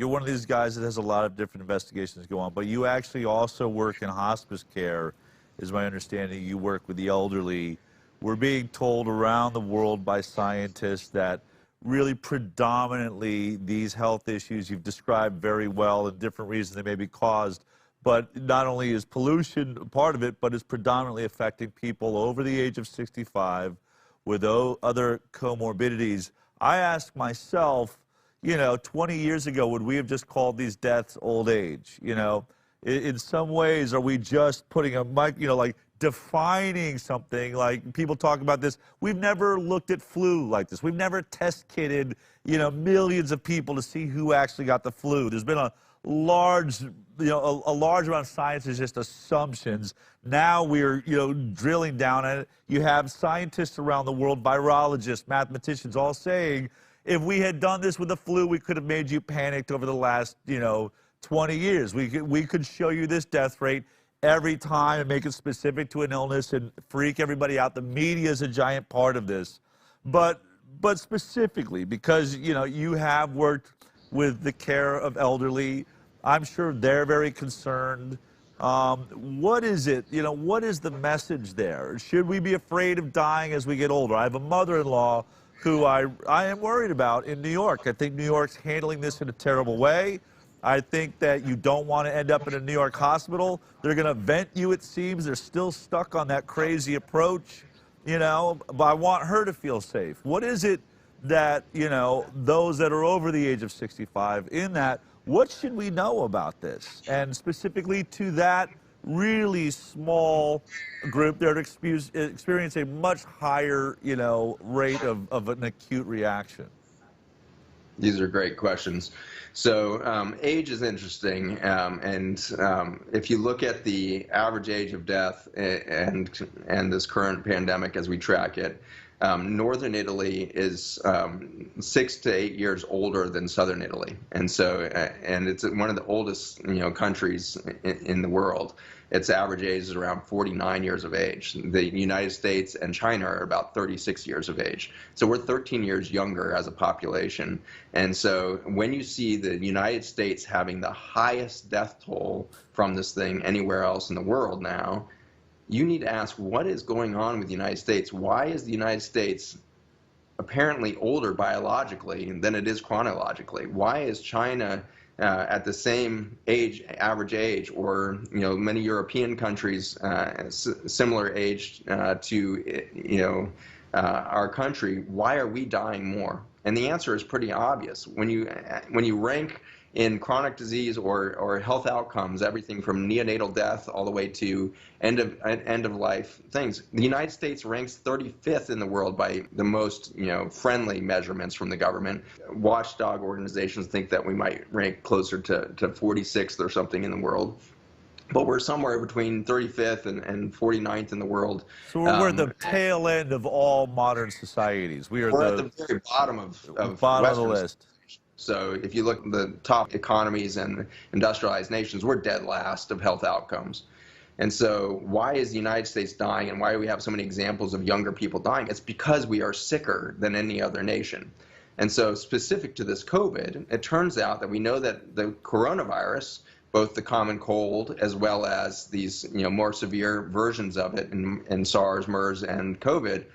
Speaker 1: one of these guys that has a lot of different investigations go on, but you actually also work in hospice care, is my understanding. You work with the elderly. We're being told around the world by scientists that really predominantly these health issues you've described very well, and different reasons they may be caused, but not only is pollution part of it, but it's predominantly affecting people over the age of 65 with other comorbidities. I ask myself, 20 years ago, would we have just called these deaths old age? In some ways, are we just putting a mic, like defining something? Like people talk about this. We've never looked at flu like this. We've never test kitted, millions of people to see who actually got the flu. There's been a large amount of science is just assumptions. Now we're, drilling down at it. You have scientists around the world, virologists, mathematicians, all saying, if we had done this with the flu, we could have made you panicked over the last, 20 years. We could show you this death rate every time and make it specific to an illness and freak everybody out. The media is a giant part of this. But specifically, because, you have worked with the care of elderly, I'm sure they're very concerned. What is it, what is the message there? Should we be afraid of dying as we get older? I have a mother-in-law who I am worried about in New York. I think New York's handling this in a terrible way. I think that you don't want to end up in a New York hospital. They're going to vent you, it seems. They're still stuck on that crazy approach, but I want her to feel safe. What is it that, those that are over the age of 65 what should we know about this? And specifically to that really small group that experience a much higher, rate of an acute reaction?
Speaker 2: These are great questions. So age is interesting, and if you look at the average age of death and this current pandemic as we track it, northern Italy is 6 to 8 years older than southern Italy, and so and it's one of the oldest countries in the world. Its average age is around 49 years of age. The United States and China are about 36 years of age. So we're 13 years younger as a population. And so when you see the United States having the highest death toll from this thing anywhere else in the world now, you need to ask, what is going on with the United States? Why is the United States apparently older biologically than it is chronologically? Why is China at the same average age, or many European countries similar age to our country, why are we dying more? And the answer is pretty obvious. When you rank in chronic disease or health outcomes, everything from neonatal death all the way to end of life things, the United States ranks 35th in the world by the most friendly measurements from the government. Watchdog organizations think that we might rank closer to 46th or something in the world. But we're somewhere between 35th and 49th in the world.
Speaker 1: So we're the tail end of all modern societies.
Speaker 2: We're at the very bottom of
Speaker 1: bottom of the
Speaker 2: Western
Speaker 1: list.
Speaker 2: So if you look at the top economies and industrialized nations, we're dead last of health outcomes. And so why is the United States dying, and why do we have so many examples of younger people dying? It's because we are sicker than any other nation. And so specific to this COVID, it turns out that we know that the coronavirus, both the common cold as well as these more severe versions of it in SARS, MERS, and COVID,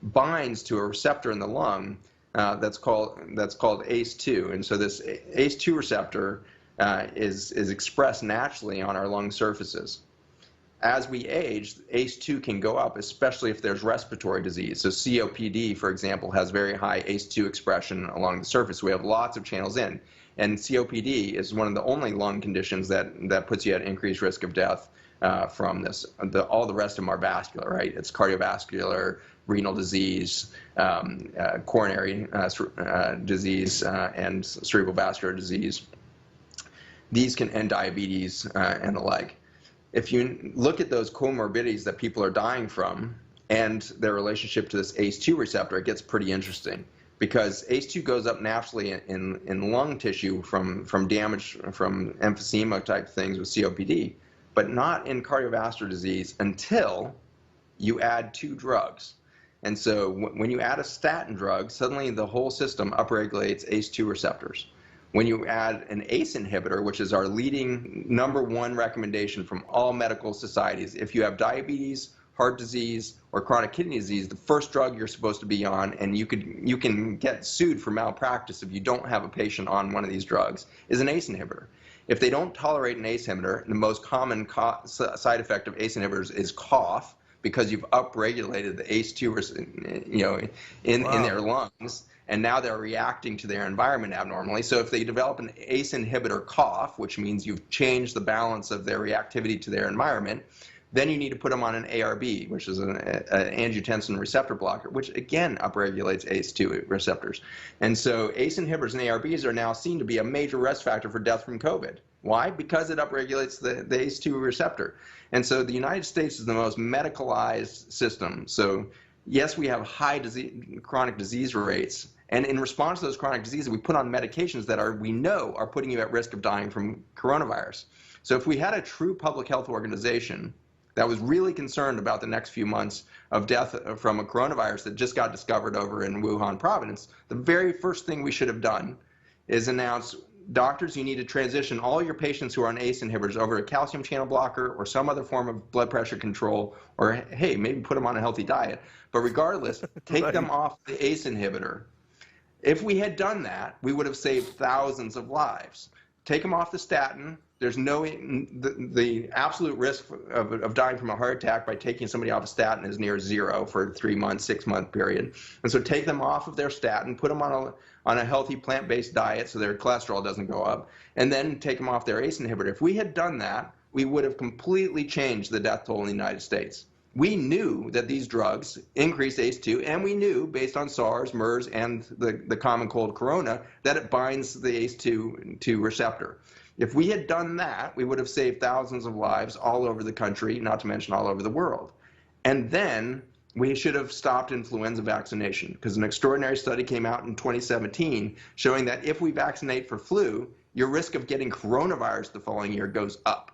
Speaker 2: binds to a receptor in the lung that's called ACE2. And so this ACE2 receptor is expressed naturally on our lung surfaces. As we age, ACE2 can go up, especially if there's respiratory disease. So COPD, for example, has very high ACE2 expression along the surface. We have lots of channels in. And COPD is one of the only lung conditions that puts you at increased risk of death from this. All the rest of them are vascular, right? It's cardiovascular, renal disease, coronary disease, and cerebral vascular disease. These can end diabetes and the like. If you look at those comorbidities that people are dying from and their relationship to this ACE2 receptor, it gets pretty interesting, because ACE2 goes up naturally in lung tissue from damage from emphysema type things with COPD, but not in cardiovascular disease until you add two drugs. And so when you add a statin drug, suddenly the whole system upregulates ACE2 receptors. When you add an ACE inhibitor, which is our leading #1 recommendation from all medical societies, if you have diabetes, heart disease, or chronic kidney disease, the first drug you're supposed to be on, and you can get sued for malpractice if you don't have a patient on one of these drugs, is an ACE inhibitor. If they don't tolerate an ACE inhibitor, the most common side effect of ACE inhibitors is cough, because you've upregulated the ACE2 in their lungs, and now they're reacting to their environment abnormally. So if they develop an ACE inhibitor cough, which means you've changed the balance of their reactivity to their environment, then you need to put them on an ARB, which is an angiotensin receptor blocker, which again upregulates ACE2 receptors. And so ACE inhibitors and ARBs are now seen to be a major risk factor for death from COVID. Why? Because it upregulates the ACE2 receptor. And so the United States is the most medicalized system. So yes, we have high chronic disease rates. And in response to those chronic diseases, we put on medications that we know are putting you at risk of dying from coronavirus. So if we had a true public health organization that was really concerned about the next few months of death from a coronavirus that just got discovered over in Wuhan province, the very first thing we should have done is announce, doctors, you need to transition all your patients who are on ACE inhibitors over a calcium channel blocker or some other form of blood pressure control, or hey, maybe put them on a healthy diet. But regardless, take them off the ACE inhibitor. If we had done that, we would have saved thousands of lives. Take them off the statin. There's the absolute risk of dying from a heart attack by taking somebody off a statin is near zero for a 3-month, 6-month period. And so take them off of their statin, put them on a healthy plant-based diet so their cholesterol doesn't go up, and then take them off their ACE inhibitor. If we had done that, we would have completely changed the death toll in the United States. We knew that these drugs increase ACE2, and we knew, based on SARS, MERS, and the common cold corona, that it binds the ACE2 receptor. If we had done that, we would have saved thousands of lives all over the country, not to mention all over the world. And then we should have stopped influenza vaccination, because an extraordinary study came out in 2017 showing that if we vaccinate for flu, your risk of getting coronavirus the following year goes up.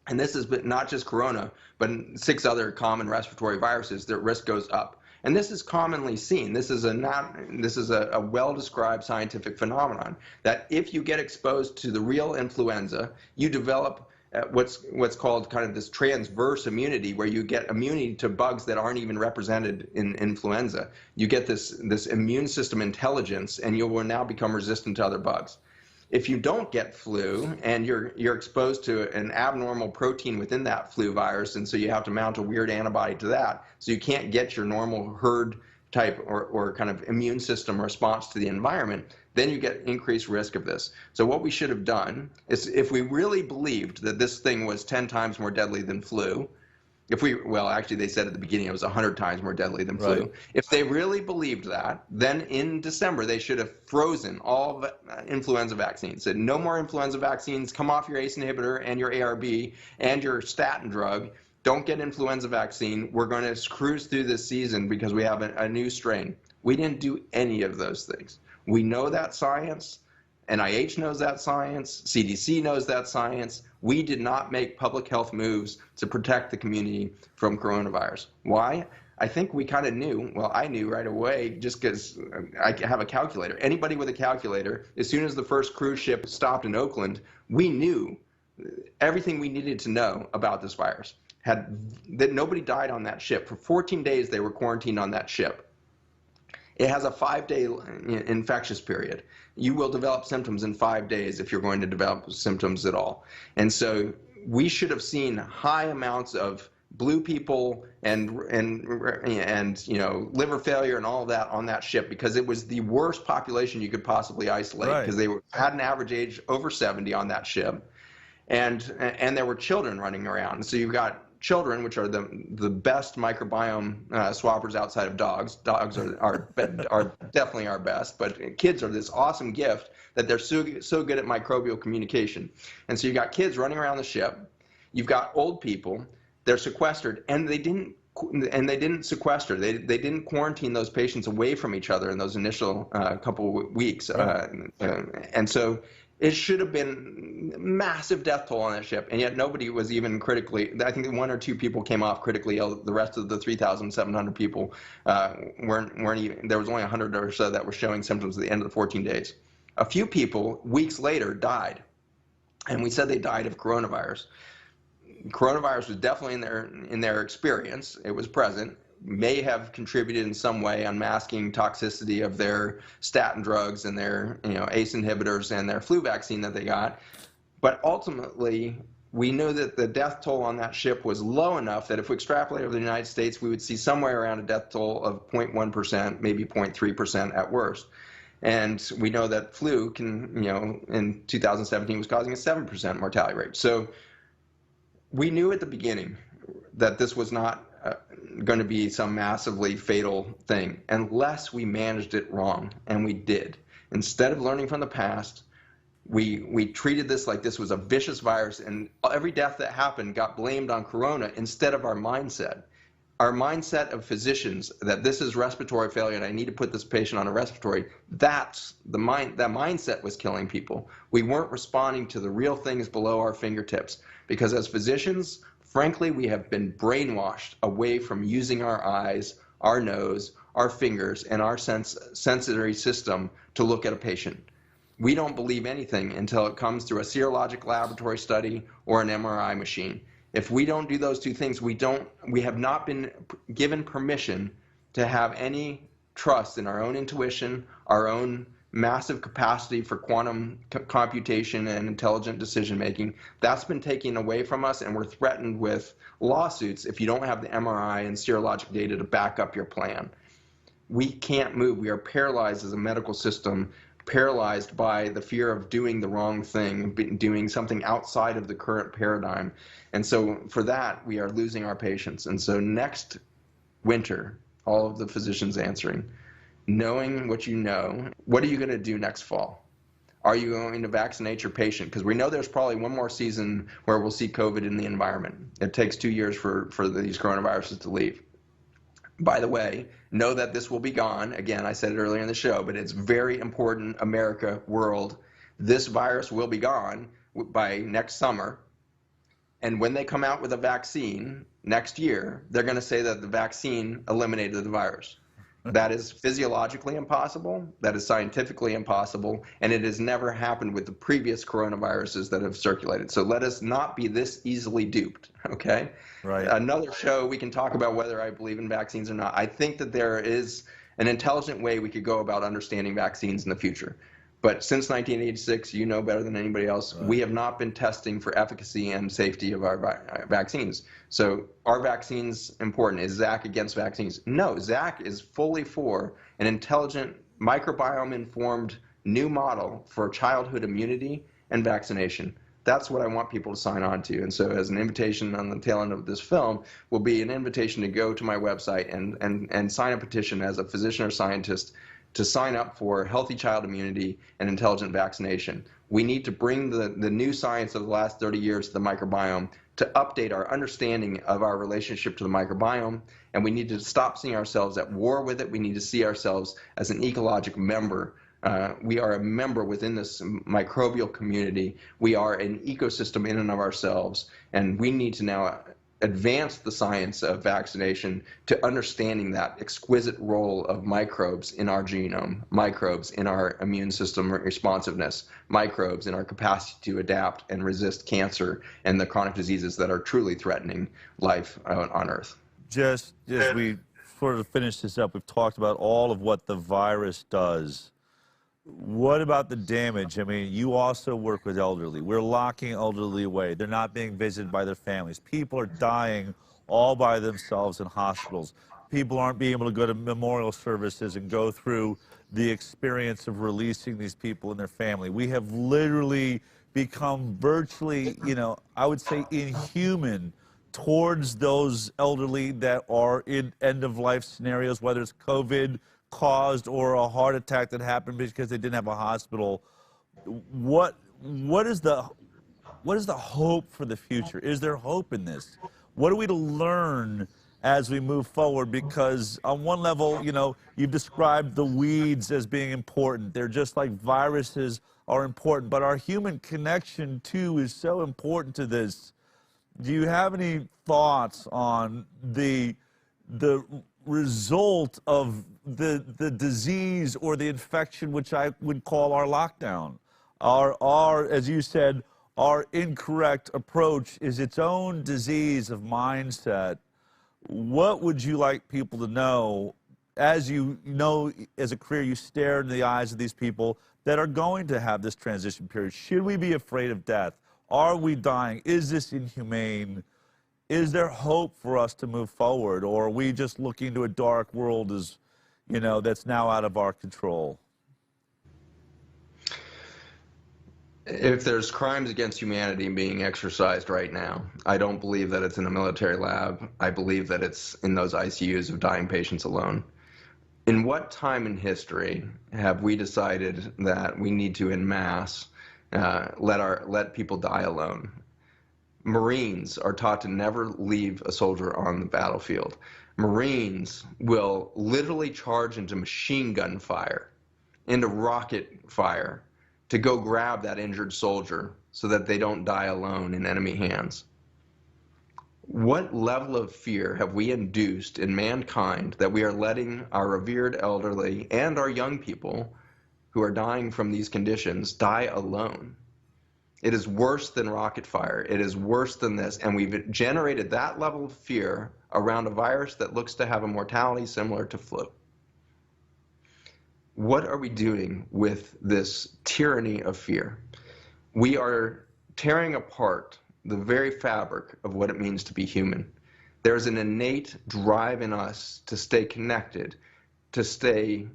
Speaker 2: And this is not just corona, but 6 other common respiratory viruses, their risk goes up. And this is commonly seen. This is a well-described scientific phenomenon, that if you get exposed to the real influenza, you develop what's called kind of this transverse immunity, where you get immunity to bugs that aren't even represented in influenza. You get this immune system intelligence, and you will now become resistant to other bugs. If you don't get flu and you're exposed to an abnormal protein within that flu virus, and so you have to mount a weird antibody to that, so you can't get your normal herd type or kind of immune system response to the environment, then you get increased risk of this. So what we should have done is, if we really believed that this thing was 10 times more deadly than flu, well, actually they said at the beginning it was 100 times more deadly than flu.
Speaker 1: Right.
Speaker 2: If they really believed that, then in December they should have frozen all influenza vaccines. Said no more influenza vaccines, come off your ACE inhibitor and your ARB and your statin drug. Don't get influenza vaccine. We're going to cruise through this season because we have a new strain. We didn't do any of those things. We know that science. NIH knows that science. CDC knows that science. We did not make public health moves to protect the community from coronavirus. Why? I think we kind of knew. Well, I knew right away just because I have a calculator. Anybody with a calculator, as soon as the first cruise ship stopped in Oakland, we knew everything we needed to know about this virus. That nobody died on that ship. For 14 days, they were quarantined on that ship. It has a 5-day infectious period. You will develop symptoms in 5 days if you're going to develop symptoms at all. And so we should have seen high amounts of blue people and liver failure and all of that on that ship, because it was the worst population you could possibly isolate, because they had an average age over 70 on that ship, and there were children running around. So you've got children, which are the best microbiome swappers outside of dogs. Dogs are definitely our best, but kids are this awesome gift that they're so good at microbial communication. And so you've got kids running around the ship. You've got old people. They're sequestered, and they didn't sequester. They didn't quarantine those patients away from each other in those initial couple of weeks. And so it should have been massive death toll on that ship, and yet nobody was even critically. I think 1 or 2 people came off critically ill. The rest of the 3,700 people weren't even. There was only 100 or so that were showing symptoms at the end of the 14 days. A few people weeks later died, and we said they died of coronavirus. Coronavirus was definitely in their experience. It was present. May have contributed in some way, unmasking toxicity of their statin drugs and their ACE inhibitors and their flu vaccine that they got. But ultimately, we knew that the death toll on that ship was low enough that if we extrapolate over the United States, we would see somewhere around a death toll of 0.1%, maybe 0.3% at worst. And we know that flu can, in 2017 was causing a 7% mortality rate. So we knew at the beginning that this was not going to be some massively fatal thing unless we managed it wrong, and we did. Instead of learning from the past, we treated this like this was a vicious virus, and every death that happened got blamed on corona instead of our mindset. Our mindset of physicians that this is respiratory failure and I need to put this patient on a respiratory, that mindset was killing people. We weren't responding to the real things below our fingertips, because as physicians, frankly, we have been brainwashed away from using our eyes, our nose, our fingers, and our sensory system to look at a patient. We don't believe anything until it comes through a serologic laboratory study or an MRI machine. If we don't do those two things, we have not been given permission to have any trust in our own intuition, our own massive capacity for quantum computation and intelligent decision making. That's been taken away from us, and we're threatened with lawsuits if you don't have the MRI and serologic data to back up your plan. We can't move. We are paralyzed as a medical system, paralyzed by the fear of doing the wrong thing, doing something outside of the current paradigm. And so for that, we are losing our patients. And so next winter, all of the physicians answering, knowing what you know, what are you going to do next fall? Are you going to vaccinate your patient? Because we know there's probably one more season where we'll see COVID in the environment. It takes 2 years for these coronaviruses to leave. By the way, know that this will be gone. Again, I said it earlier in the show, but it's very important, America, world. This virus will be gone by next summer. And when they come out with a vaccine next year, they're going to say that the vaccine eliminated the virus. That is physiologically impossible, that is scientifically impossible, and it has never happened with the previous coronaviruses that have circulated. So let us not be this easily duped, okay?
Speaker 1: Right.
Speaker 2: Another show, we can talk about whether I believe in vaccines or not. I think that there is an intelligent way we could go about understanding vaccines in the future. But since 1986, you know better than anybody else,
Speaker 1: Right.
Speaker 2: we have not been testing for efficacy and safety of our vaccines. So are vaccines important? Is Zach against vaccines? No, Zach is fully for an intelligent, microbiome-informed new model for childhood immunity and vaccination. That's what I want people to sign on to. And so as an invitation on the tail end of this film will be an invitation to go to my website and sign a petition as a physician or scientist to sign up for healthy child immunity and intelligent vaccination. We need to bring the new science of the last 30 years to the microbiome to update our understanding of our relationship to the microbiome, and we need to stop seeing ourselves at war with it. We need to see ourselves as an ecologic member. We are a member within this microbial community. We are an ecosystem in and of ourselves, and we need to now advance the science of vaccination to understanding that exquisite role of microbes in our genome, microbes in our immune system responsiveness, microbes in our capacity to adapt and resist cancer and the chronic diseases that are truly threatening life on Earth.
Speaker 1: Just as we sort of finish this up, we've talked about all of what the virus does. What about the damage? I mean, you also work with elderly. We're locking elderly away. They're not being visited by their families. People are dying all by themselves in hospitals. People aren't being able to go to memorial services and go through the experience of releasing these people and their family. We have literally become virtually, I would say inhuman towards those elderly that are in end-of-life scenarios, whether it's COVID caused or a heart attack that happened because they didn't have a hospital. What is the hope for the future? Is there hope in this? What are we to learn as we move forward? Because on one level, you've described the weeds as being important. They're just like viruses are important, but our human connection too is so important to this. Do you have any thoughts on the result of the disease or the infection, which I would call our lockdown? Our, as you said, our incorrect approach is its own disease of mindset. What would you like people to know, as you know, as a career, you stare in the eyes of these people that are going to have this transition period? Should we be afraid of death? Are we dying? Is this inhumane? Is there hope for us to move forward, or are we just looking into a dark world that's now out of our control?
Speaker 2: If there's crimes against humanity being exercised right now, I don't believe that it's in a military lab. I believe that it's in those ICUs of dying patients alone. In what time in history have we decided that we need to, en masse, let people die alone? Marines are taught to never leave a soldier on the battlefield. Marines will literally charge into machine gun fire, into rocket fire, to go grab that injured soldier so that they don't die alone in enemy hands. What level of fear have we induced in mankind that we are letting our revered elderly and our young people who are dying from these conditions die alone? It is worse than rocket fire. It is worse than this. And we've generated that level of fear around a virus that looks to have a mortality similar to flu. What are we doing with this tyranny of fear? We are tearing apart the very fabric of what it means to be human. There's an innate drive in us to stay connected, to stay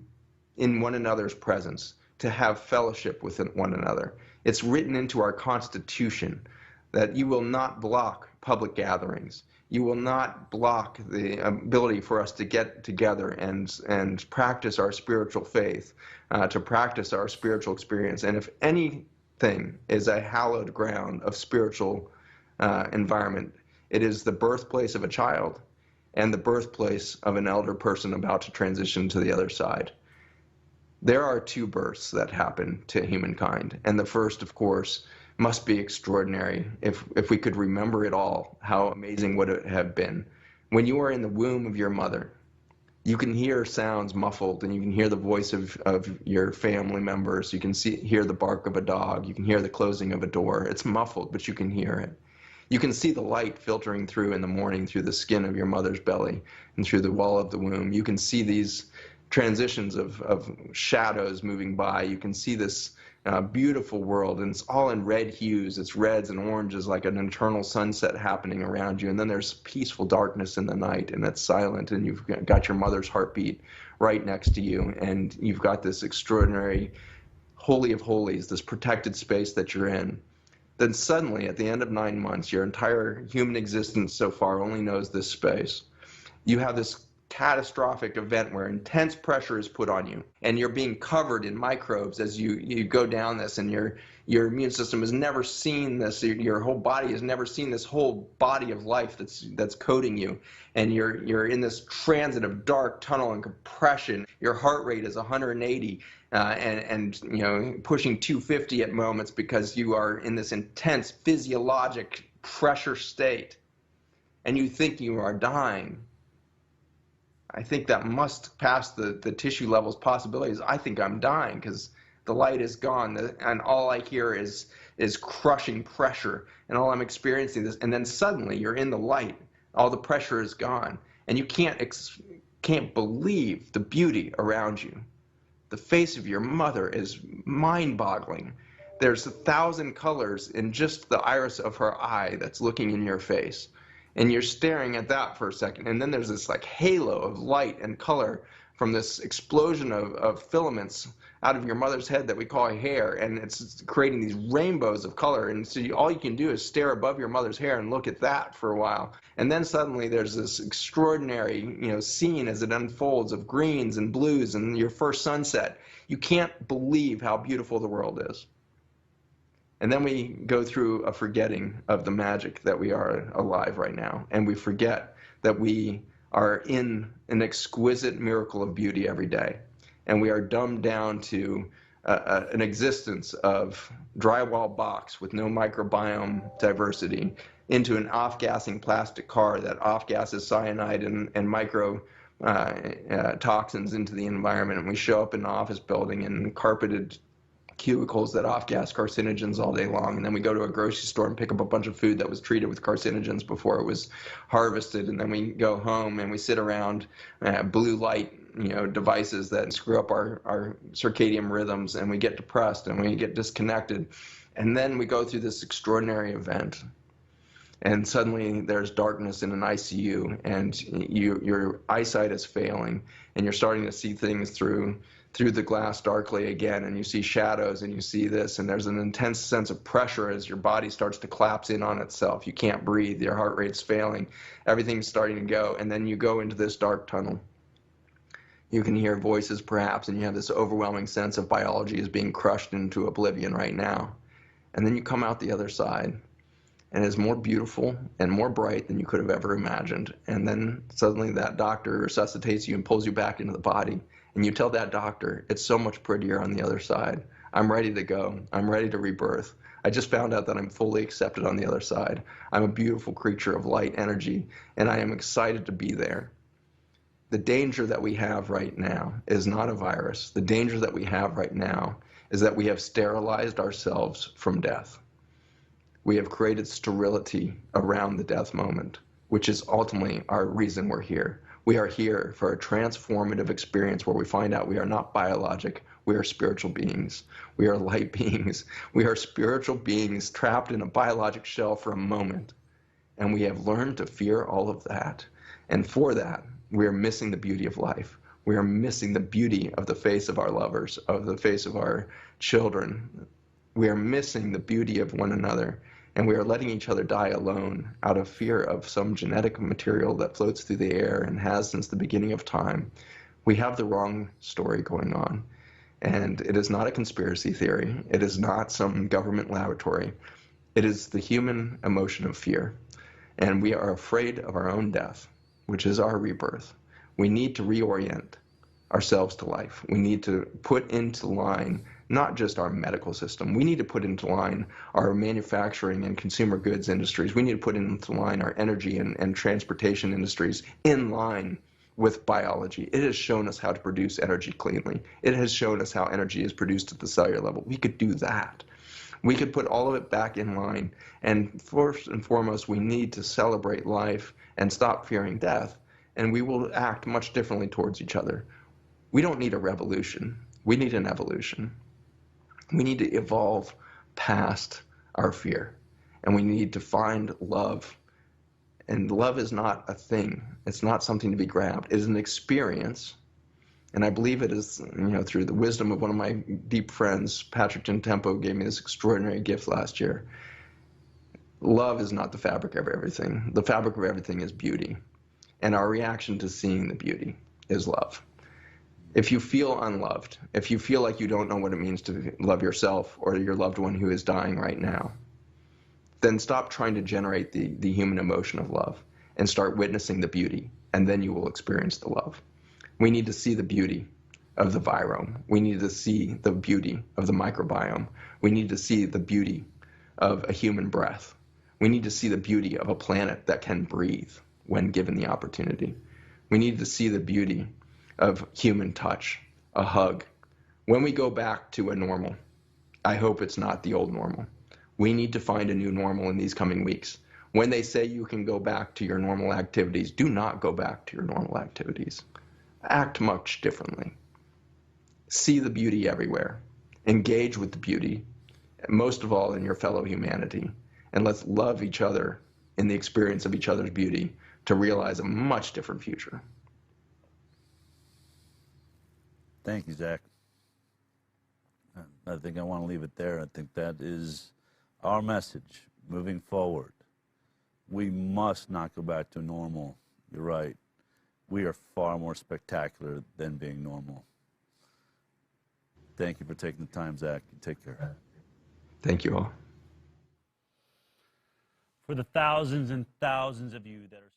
Speaker 2: in one another's presence, to have fellowship with one another. It's written into our Constitution that you will not block public gatherings. You will not block the ability for us to get together and practice our spiritual faith, to practice our spiritual experience. And if anything is a hallowed ground of spiritual environment, it is the birthplace of a child and the birthplace of an elder person about to transition to the other side. There are two births that happen to humankind, and the first, of course, must be extraordinary. If we could remember it all, how amazing would it have been? When you are in the womb of your mother, you can hear sounds muffled, and you can hear the voice of your family members. You can hear the bark of a dog. You can hear the closing of a door. It's muffled, but you can hear it. You can see the light filtering through in the morning through the skin of your mother's belly and through the wall of the womb. You can see these transitions of shadows moving by. You can see this beautiful world, and it's all in red hues. It's reds and oranges, like an eternal sunset happening around you. And then there's peaceful darkness in the night, and it's silent, and you've got your mother's heartbeat right next to you, and you've got this extraordinary holy of holies, this protected space that you're in. Then suddenly, at the end of 9 months, your entire human existence so far only knows this space. You have this catastrophic event where intense pressure is put on you, and you're being covered in microbes as you go down this, and your immune system has never seen this. Your whole body has never seen this whole body of life that's coating you, and you're in this transit of dark tunnel and compression. Your heart rate is 180 and pushing 250 at moments, because you are in this intense physiologic pressure state, and you think you are dying. I think that must pass the tissue levels possibilities. I think I'm dying because the light is gone, and all I hear is crushing pressure, and all I'm experiencing this. And then suddenly you're in the light, all the pressure is gone, and you can't believe the beauty around you. The face of your mother is mind-boggling. There's 1,000 colors in just the iris of her eye that's looking in your face. And you're staring at that for a second, and then there's this like halo of light and color from this explosion of filaments out of your mother's head that we call hair, and it's creating these rainbows of color. And so all you can do is stare above your mother's hair and look at that for a while. And then suddenly there's this extraordinary scene as it unfolds of greens and blues and your first sunset. You can't believe how beautiful the world is. And then we go through a forgetting of the magic that we are alive right now. And we forget that we are in an exquisite miracle of beauty every day. And we are dumbed down to an existence of drywall box with no microbiome diversity into an off-gassing plastic car that off-gasses cyanide and micro toxins into the environment. And we show up in an office building in carpeted cubicles that off-gas carcinogens all day long, and then we go to a grocery store and pick up a bunch of food that was treated with carcinogens before it was harvested, and then we go home and we sit around blue light devices that screw up our circadian rhythms, and we get depressed and we get disconnected. And then we go through this extraordinary event, and suddenly there's darkness in an ICU, and your eyesight is failing, and you're starting to see things through the glass darkly again, and you see shadows, and you see this, and there's an intense sense of pressure as your body starts to collapse in on itself. You can't breathe, your heart rate's failing, everything's starting to go, and then you go into this dark tunnel. You can hear voices perhaps, and you have this overwhelming sense of biology is being crushed into oblivion right now. And then you come out the other side, and it's more beautiful and more bright than you could have ever imagined. And then suddenly that doctor resuscitates you and pulls you back into the body. And you tell that doctor, it's so much prettier on the other side. I'm ready to go. I'm ready to rebirth. I just found out that I'm fully accepted on the other side. I'm a beautiful creature of light energy, and I am excited to be there. The danger that we have right now is not a virus. The danger that we have right now is that we have sterilized ourselves from death. We have created sterility around the death moment, which is ultimately our reason we're here. We are here for a transformative experience where we find out we are not biologic, we are spiritual beings. We are light beings. We are spiritual beings trapped in a biologic shell for a moment. And we have learned to fear all of that. And for that, we are missing the beauty of life. We are missing the beauty of the face of our lovers, of the face of our children. We are missing the beauty of one another. And we are letting each other die alone out of fear of some genetic material that floats through the air and has since the beginning of time. We have the wrong story going on. And it is not a conspiracy theory. It is not some government laboratory. It is the human emotion of fear. And we are afraid of our own death, which is our rebirth. We need to reorient ourselves to life. We need to put into line not just our medical system. We need to put into line our manufacturing and consumer goods industries. We need to put into line our energy and transportation industries in line with biology. It has shown us how to produce energy cleanly. It has shown us how energy is produced at the cellular level. We could do that. We could put all of it back in line. And first and foremost, we need to celebrate life and stop fearing death. And we will act much differently towards each other. We don't need a revolution. We need an evolution. We need to evolve past our fear, and we need to find love. And love is not a thing. It's not something to be grabbed. It is an experience. And I believe it is, through the wisdom of one of my deep friends, Patrick Gentempo, gave me this extraordinary gift last year. Love is not the fabric of everything. The fabric of everything is beauty. And our reaction to seeing the beauty is love. If you feel unloved, if you feel like you don't know what it means to love yourself or your loved one who is dying right now, then stop trying to generate the human emotion of love and start witnessing the beauty, and then you will experience the love. We need to see the beauty of the virome. We need to see the beauty of the microbiome. We need to see the beauty of a human breath. We need to see the beauty of a planet that can breathe when given the opportunity. We need to see the beauty of human touch, a hug. When we go back to a normal, I hope it's not the old normal. We need to find a new normal in these coming weeks. When they say you can go back to your normal activities, do not go back to your normal activities. Act much differently. See the beauty everywhere. Engage with the beauty, most of all in your fellow humanity. And let's love each other in the experience of each other's beauty to realize a much different future.
Speaker 1: Thank you, Zach. I think I want to leave it there. I think that is our message moving forward. We must not go back to normal. You're right. We are far more spectacular than being normal. Thank you for taking the time, Zach. Take care.
Speaker 2: Thank you all.
Speaker 1: For the thousands and thousands of you that are